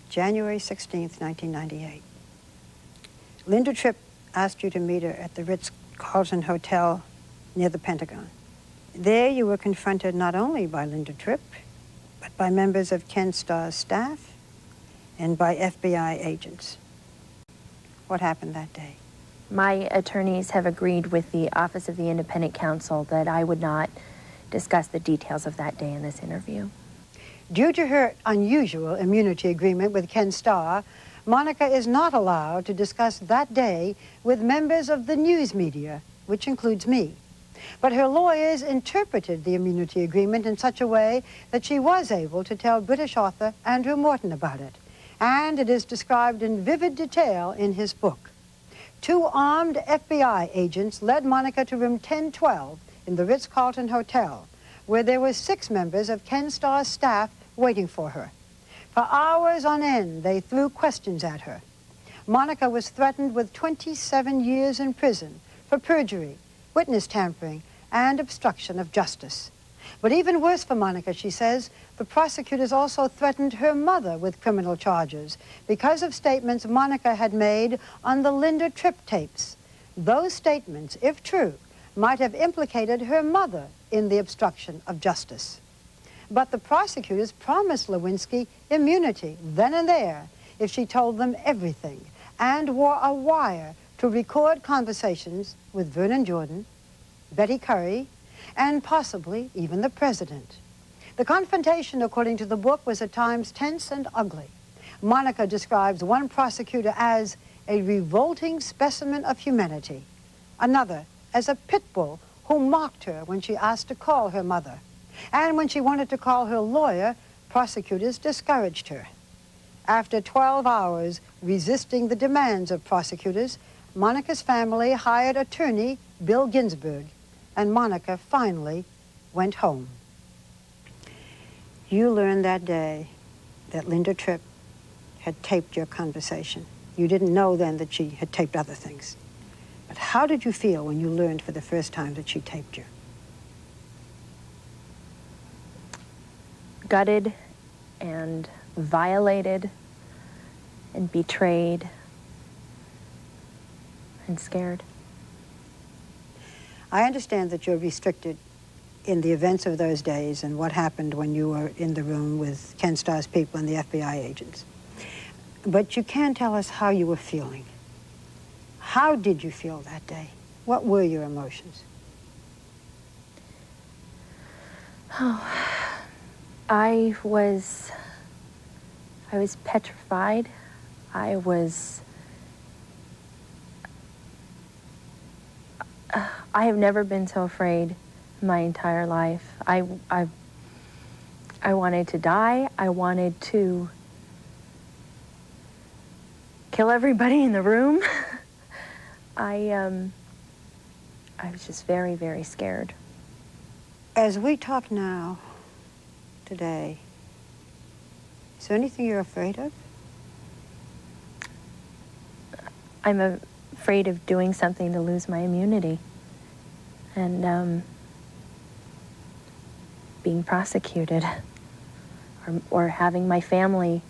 January 16th, 1998. Linda Tripp asked you to meet her at the Ritz-Carlton Hotel near the Pentagon. There you were confronted not only by Linda Tripp, but by members of Ken Starr's staff and by FBI agents. What happened that day? My attorneys have agreed with the Office of the Independent Counsel that I would not discuss the details of that day in this interview. Due to her unusual immunity agreement with Ken Starr, Monica is not allowed to discuss that day with members of the news media, which includes me. But her lawyers interpreted the immunity agreement in such a way that she was able to tell British author Andrew Morton about it. And it is described in vivid detail in his book. 2 armed FBI agents led Monica to room 1012 in the Ritz-Carlton Hotel, where there were 6 members of Ken Starr's staff waiting for her. For hours on end, they threw questions at her. Monica was threatened with 27 years in prison for perjury, witness tampering, and obstruction of justice. But even worse for Monica, she says, the prosecutors also threatened her mother with criminal charges because of statements Monica had made on the Linda Tripp tapes. Those statements, if true, might have implicated her mother in the obstruction of justice. But the prosecutors promised Lewinsky immunity then and there if she told them everything, and wore a wire to record conversations with Vernon Jordan, Betty Curry, and possibly even the president. The confrontation, according to the book, was at times tense and ugly. Monica describes one prosecutor as a revolting specimen of humanity, another as a pit bull who mocked her when she asked to call her mother. And when she wanted to call her lawyer, prosecutors discouraged her. After 12 hours resisting the demands of prosecutors, Monica's family hired attorney Bill Ginsburg, and Monica finally went home. You learned that day that Linda Tripp had taped your conversation. You didn't know then that she had taped other things. But how did you feel when you learned for the first time that she taped you? Gutted and violated and betrayed and scared. I understand that you're restricted in the events of those days and what happened when you were in the room with Ken Starr's people and the FBI agents. But you can tell us how you were feeling. How did you feel that day? What were your emotions? Oh, I was petrified. I have never been so afraid in my entire life. I wanted to die. I wanted to kill everybody in the room. I was just very, very scared. As we talk now, today, is there anything you're afraid of? I'm afraid of doing something to lose my immunity and being prosecuted or having my family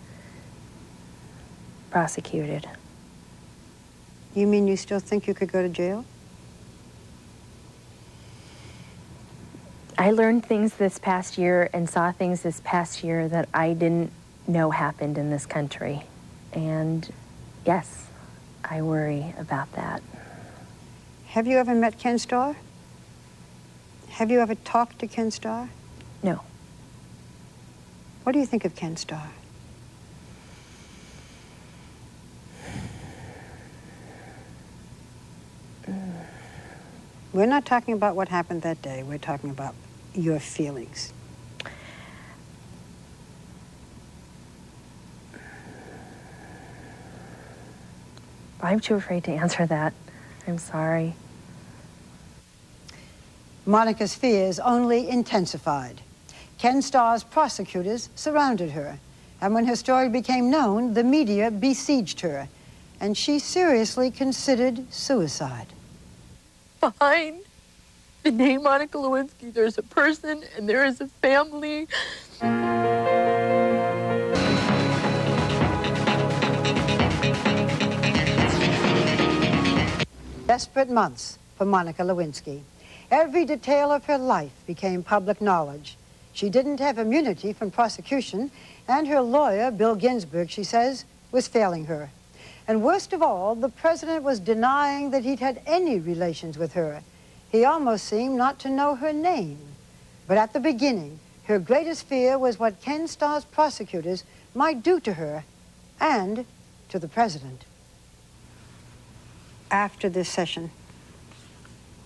prosecuted. You mean you still think you could go to jail? I learned things this past year and saw things this past year that I didn't know happened in this country. And yes, I worry about that. Have you ever met Ken Starr? Have you ever talked to Ken Starr? No. What do you think of Ken Starr? We're not talking about what happened that day. We're talking about your feelings. I'm too afraid to answer that. I'm sorry. Monica's fears only intensified. Ken Starr's prosecutors surrounded her, and when her story became known, the media besieged her, and she seriously considered suicide. Behind the name Monica Lewinsky, there's a person and there is a family. Desperate months for Monica Lewinsky. Every detail of her life became public knowledge. She didn't have immunity from prosecution, and her lawyer, Bill Ginsburg, she says, was failing her. And worst of all, the president was denying that he'd had any relations with her. He almost seemed not to know her name. But at the beginning, her greatest fear was what Ken Starr's prosecutors might do to her and to the president. After this session,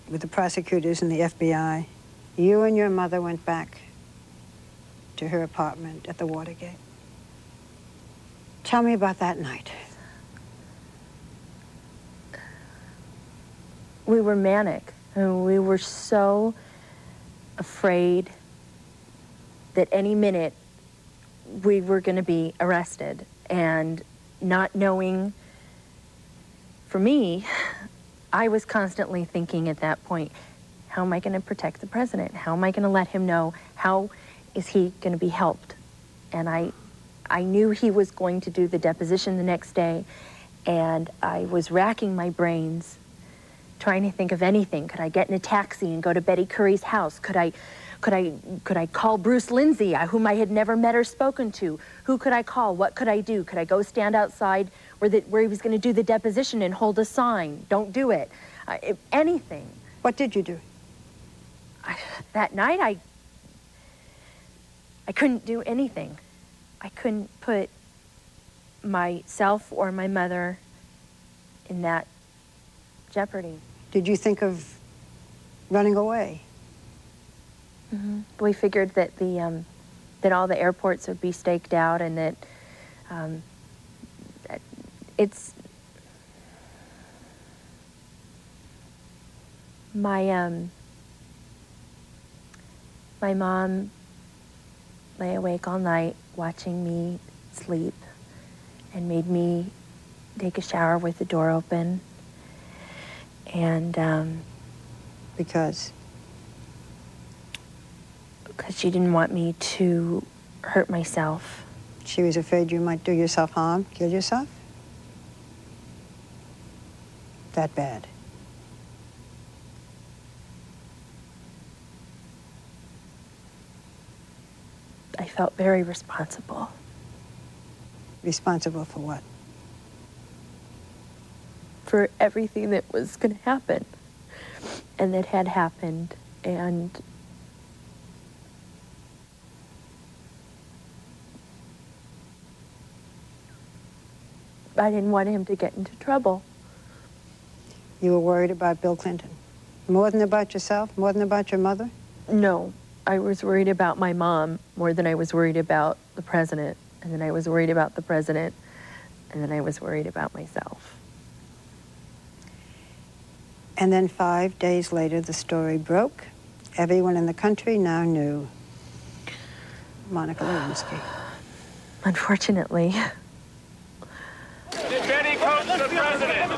with the prosecutors and the FBI, you and your mother went back to her apartment at the Watergate. Tell me about that night. We were manic, and we were so afraid that any minute we were going to be arrested, and not knowing, for me, I was constantly thinking at that point, how am I going to protect the president? How am I going to let him know? How is he going to be helped? And I knew he was going to do the deposition the next day, and I was racking my brains trying to think of anything. Could I get in a taxi and go to Betty Curry's house? Could I call Bruce Lindsay, whom I had never met or spoken to? Who could I call? What could I do? Could I go stand outside where he was going to do the deposition and hold a sign? Don't do it. Anything. What did you do? That night, I couldn't do anything. I couldn't put myself or my mother in that jeopardy. Did you think of running away? Mm-hmm. We figured that that all the airports would be staked out, and that it's my mom lay awake all night watching me sleep and made me take a shower with the door open. And because she didn't want me to hurt myself. She was afraid you might do yourself harm, kill yourself? That bad? I felt very responsible. Responsible for what? For everything that was going to happen and that had happened. And I didn't want him to get into trouble. You were worried about Bill Clinton? More than about yourself? More than about your mother? No, I was worried about my mom more than I was worried about the president. And then I was worried about the president. And then I was worried about myself. And then 5 days later, the story broke. Everyone in the country now knew Monica Lewinsky. Unfortunately. Did Betty coach the president?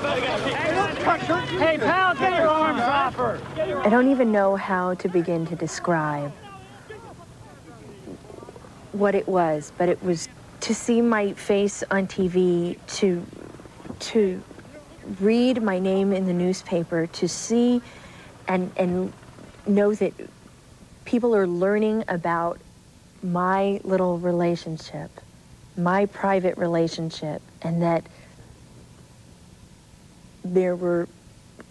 Hey, pal, get your arms off her. I don't even know how to begin to describe what it was, but it was to see my face on TV, to read my name in the newspaper, to see and know that people are learning about my little relationship, my private relationship, and that there were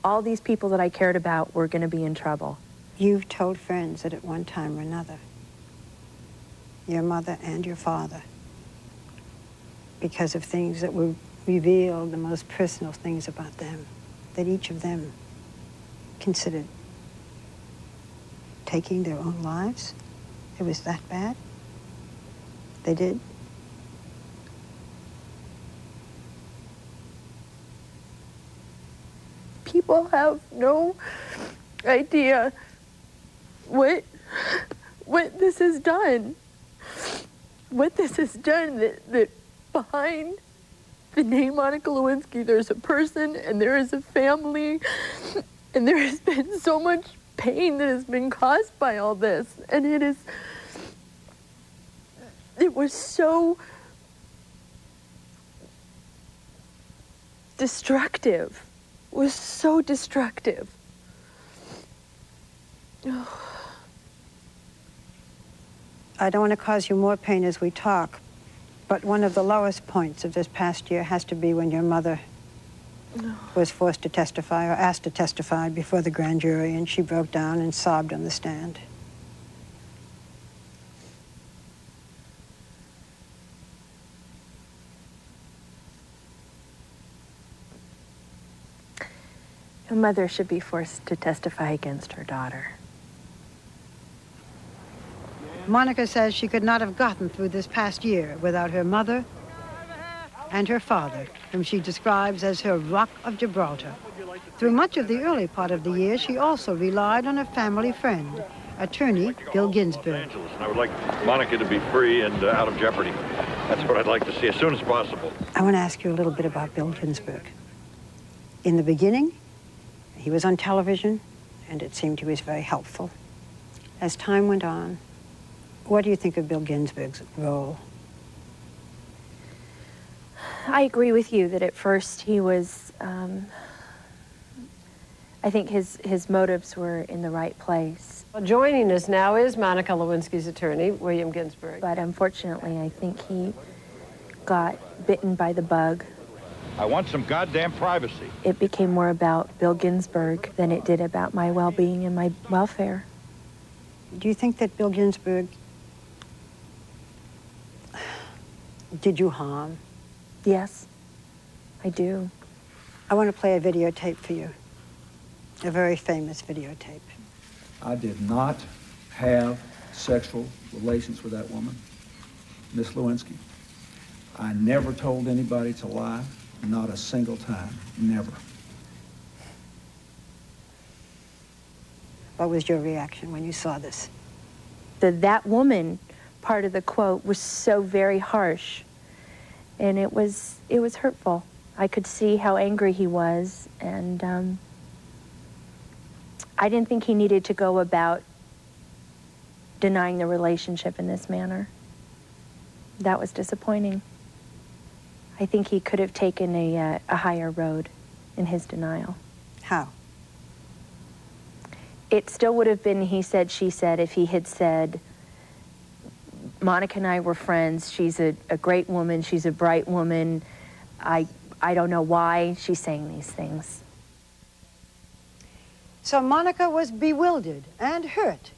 all these people that I cared about were going to be in trouble. You've told friends that at one time or another, your mother and your father, because of things that were revealed, the most personal things about them, that each of them considered taking their own lives? It was that bad? They did? People have no idea what this has done. What this has done, that behind the name Monica Lewinsky, there's a person and there is a family, and there has been so much pain that has been caused by all this. And it was so destructive. It was so destructive. I don't want to cause you more pain as we talk, but one of the lowest points of this past year has to be when your mother was forced to testify, or asked to testify before the grand jury, and she broke down and sobbed on the stand. It A mother should be forced to testify against her daughter. Monica says she could not have gotten through this past year without her mother and her father, whom she describes as her Rock of Gibraltar. Through much of the early part of the year, she also relied on a family friend, attorney Bill Ginsburg. I would like Monica to be free and out of jeopardy. That's what I'd like to see as soon as possible. I want to ask you a little bit about Bill Ginsburg. In the beginning, he was on television, and it seemed he was very helpful. As time went on, what do you think of Bill Ginsburg's role? I agree with you that at first he was, I think his motives were in the right place. Well, joining us now is Monica Lewinsky's attorney, William Ginsburg. But unfortunately, I think he got bitten by the bug. I want some goddamn privacy. It became more about Bill Ginsburg than it did about my well-being and my welfare. Do you think that Bill Ginsburg did you harm? Yes, I do. I want to play a videotape for you, a very famous videotape. I did not have sexual relations with that woman, Miss Lewinsky. I never told anybody to lie, not a single time, never. What was your reaction when you saw this? That woman part of the quote was so very harsh, and it was hurtful. I could see how angry he was, and I didn't think he needed to go about denying the relationship in this manner. That was disappointing. I think he could have taken a higher road in his denial. How? It still would have been he said, she said, if he had said, Monica and I were friends, she's a great woman, she's a bright woman, I don't know why she's saying these things. So Monica was bewildered and hurt,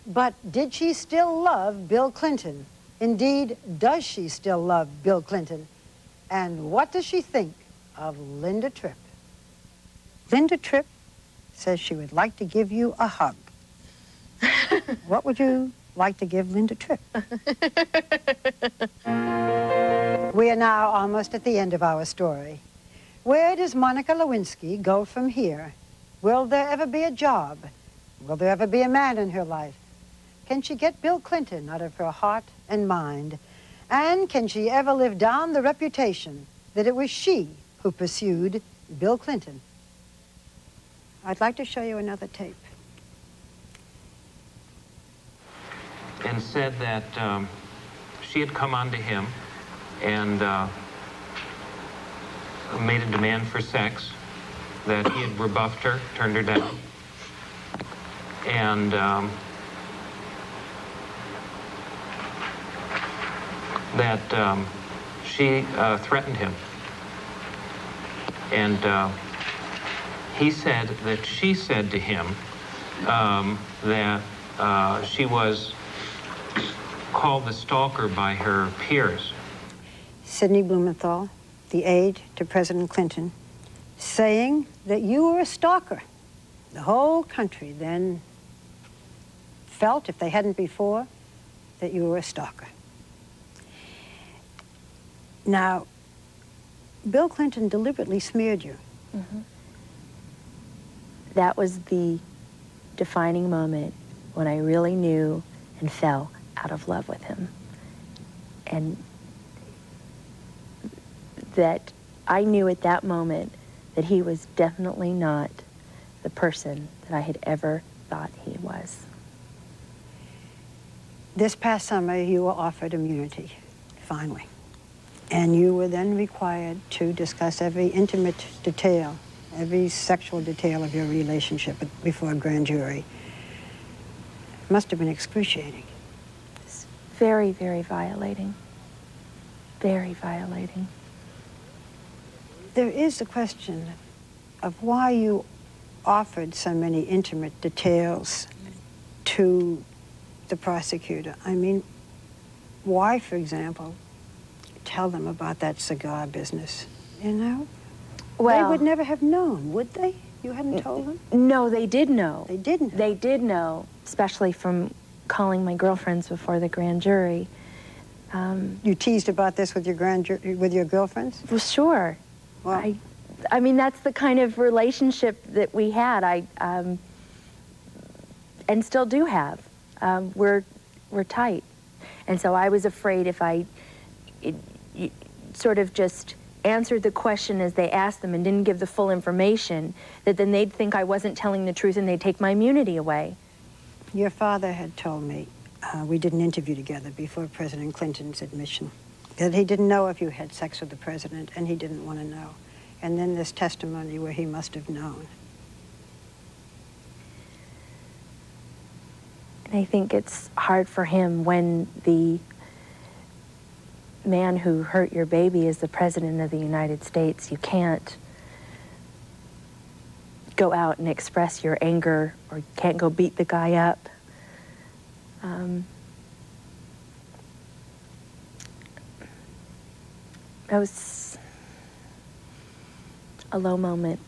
but did she still love Bill Clinton? Indeed, does she still love Bill Clinton? And what does she think of Linda Tripp? Linda Tripp says she would like to give you a hug. What would you like to give Linda Tripp? We are now almost at the end of our story. Where does Monica Lewinsky go from here? Will there ever be a job? Will there ever be a man in her life? Can she get Bill Clinton out of her heart and mind? And can she ever live down the reputation that it was she who pursued Bill Clinton? I'd like to show you another tape. And said that she had come on to him and made a demand for sex, that he had rebuffed her, turned her down, and that she threatened him. And he said that she said to him that she was called the stalker by her peers. Sidney Blumenthal, the aide to President Clinton, saying that you were a stalker. The whole country then felt, if they hadn't before, that you were a stalker. Now, Bill Clinton deliberately smeared you. Mm-hmm. That was the defining moment when I really knew and fell out of love with him. And that I knew at that moment that he was definitely not the person that I had ever thought he was. This past summer, you were offered immunity, finally. And you were then required to discuss every intimate detail, every sexual detail of your relationship before a grand jury. It must have been excruciating. It's very, very violating. Very violating. There is the question of why you offered so many intimate details to the prosecutor. I mean, why, for example, tell them about that cigar business, you know? Well, they would never have known, would they? You hadn't told them? No, they did know. They did know? They did know, especially from calling my girlfriends before the grand jury. You teased about this with your girlfriends? Well, sure. Well, I mean, that's the kind of relationship that we had. And still do have. We're tight, and so I was afraid if I sort of just answered the question as they asked them and didn't give the full information, that then they'd think I wasn't telling the truth and they'd take my immunity away. Your father had told me, we did an interview together before President Clinton's admission, that he didn't know if you had sex with the president, and he didn't want to know. And then this testimony where he must have known. And I think it's hard for him when the man who hurt your baby is the President of the United States. You can't go out and express your anger, or you can't go beat the guy up. That was a low moment.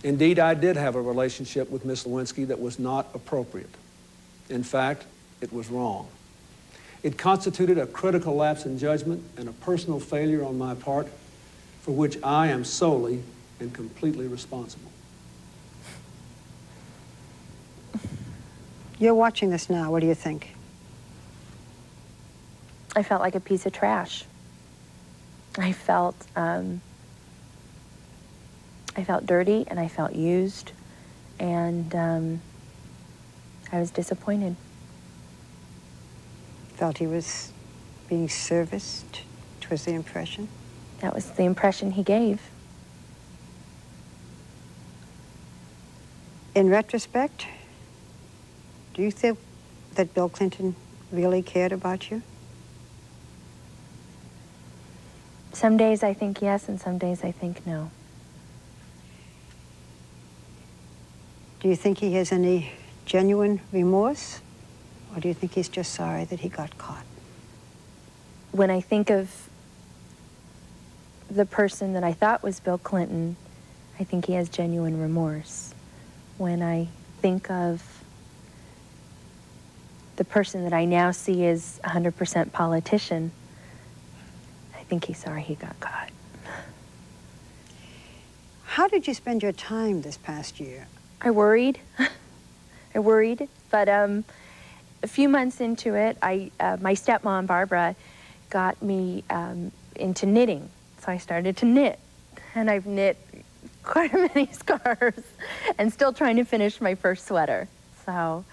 Indeed, I did have a relationship with Miss Lewinsky that was not appropriate. In fact, it was wrong. It constituted a critical lapse in judgment and a personal failure on my part for which I am solely and completely responsible. You're watching this now. What do you think? I felt like a piece of trash. I felt dirty, and I felt used, and I was disappointed. Felt he was being serviced? Was the impression? That was the impression he gave. In retrospect, do you think that Bill Clinton really cared about you? Some days I think yes, and some days I think no. Do you think he has any genuine remorse? Or do you think he's just sorry that he got caught? When I think of the person that I thought was Bill Clinton, I think he has genuine remorse. When I think of the person that I now see as 100% politician, I think he's sorry he got caught. How did you spend your time this past year? I worried. But a few months into it, my stepmom, Barbara, got me into knitting. So I started to knit, and I've knit quite many scarves and still trying to finish my first sweater. So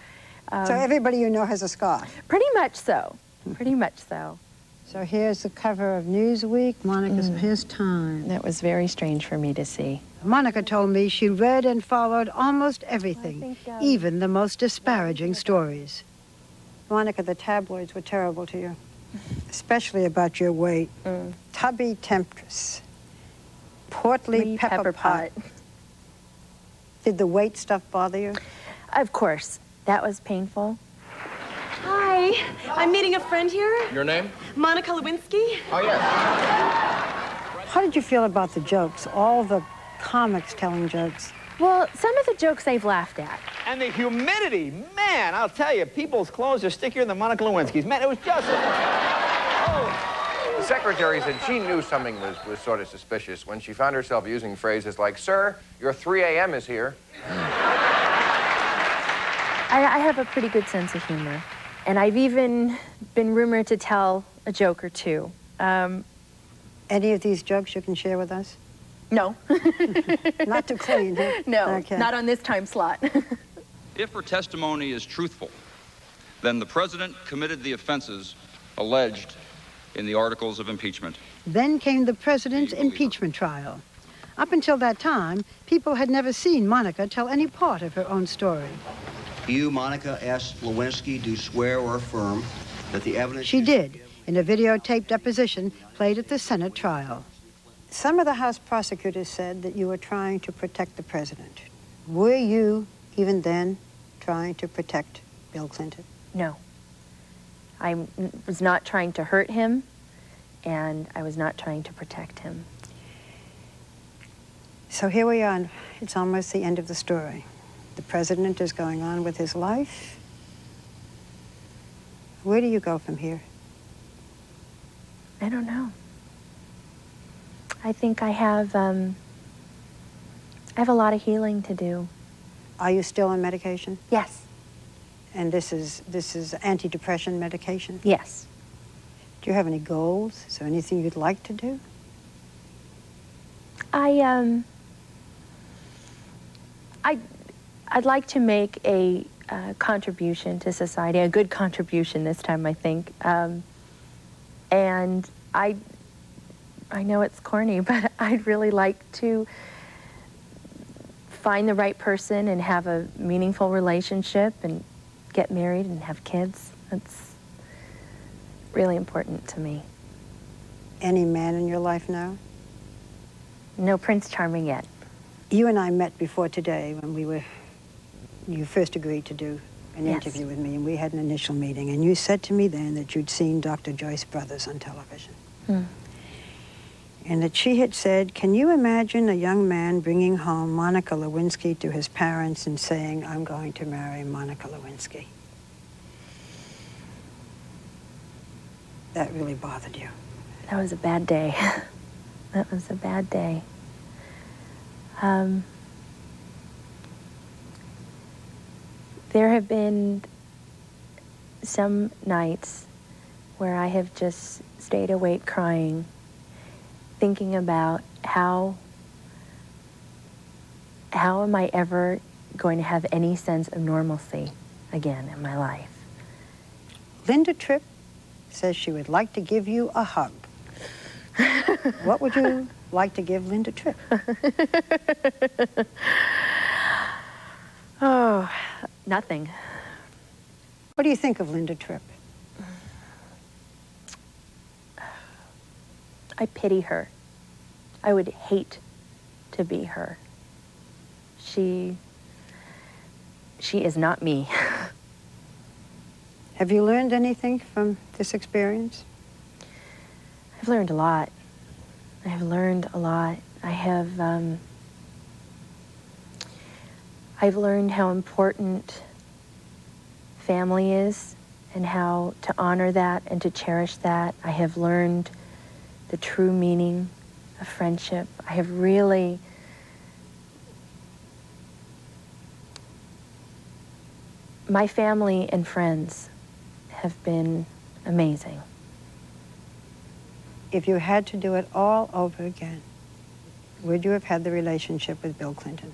everybody you know has a scarf? Pretty much so. Pretty much so. So here's the cover of Newsweek, Monica's His Time. That was very strange for me to see. Monica told me she read and followed almost everything, even the most disparaging stories. Monica, the tabloids were terrible to you, especially about your weight. Tubby temptress, portly pepper pot. Did the weight stuff bother you? Of course. That was painful. Hi, I'm meeting a friend here. Your name? Monica Lewinsky. Oh, yes. How did you feel about the jokes, all the comics telling jokes? Well, some of the jokes I've laughed at. And the humidity, man, I'll tell you, people's clothes are stickier than Monica Lewinsky's. Man, it was just... The secretary said she knew something was sort of suspicious when she found herself using phrases like, "Sir, your 3 a.m. is here." I have a pretty good sense of humor. And I've even been rumored to tell a joke or two. Any of these jokes you can share with us? No. Not too clean, huh? No, okay. Not on this time slot. If her testimony is truthful, then the president committed the offenses alleged in the articles of impeachment. Then came the president's impeachment trial. Up until that time, people had never seen Monica tell any part of her own story. You, Monica S. Lewinsky, do swear or affirm that the evidence... She did, in a videotaped deposition played at the Senate trial. Some of the House prosecutors said that you were trying to protect the president. Were you, even then, trying to protect Bill Clinton? No. I was not trying to hurt him, and I was not trying to protect him. So here we are. It's almost the end of the story. The president is going on with his life. Where do you go from here? I don't know. I think I have a lot of healing to do. Are you still on medication? Yes. And this is antidepressant medication? Yes. Do you have any goals? Is there anything you'd like to do? I'd like to make a contribution to society, a good contribution this time, I think. And I know it's corny, but I'd really like to find the right person and have a meaningful relationship and get married and have kids. That's really important to me. Any man in your life now? No Prince Charming yet. You and I met before today when you first agreed to do an interview with me, and we had an initial meeting, and you said to me then that you'd seen Dr. Joyce Brothers on television. And that she had said, can you imagine a young man bringing home Monica Lewinsky to his parents and saying, I'm going to marry Monica Lewinsky? That really bothered you. That was a bad day. That was a bad day. There have been some nights where I have just stayed awake crying, thinking about how am I ever going to have any sense of normalcy again in my life. Linda Tripp says she would like to give you a hug. What would you like to give Linda Tripp? Oh, nothing. What do you think of Linda Tripp? I pity her. I would hate to be her. She is not me. Have you learned anything from this experience? I've learned a lot. I've learned a lot. I've learned how important family is and how to honor that and to cherish that. I have learned the true meaning of friendship. I have really my family and friends have been amazing. If you had to do it all over again, would you have had the relationship with Bill Clinton?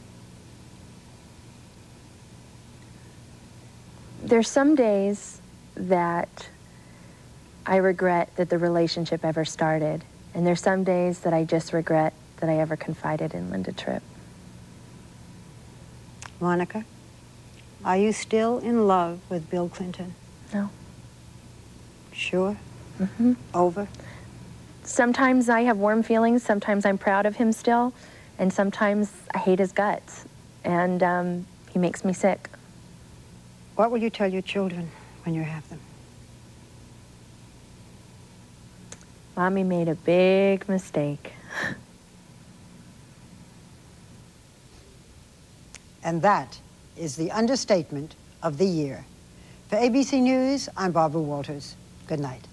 There's some days that I regret that the relationship ever started, and there's some days that I just regret that I ever confided in Linda Tripp. Monica, are you still in love with Bill Clinton? No. Sure? Mm-hmm. Over? Sometimes I have warm feelings, sometimes I'm proud of him still, and sometimes I hate his guts, and he makes me sick. What will you tell your children when you have them? Mommy made a big mistake. And that is the understatement of the year. For ABC News, I'm Barbara Walters. Good night.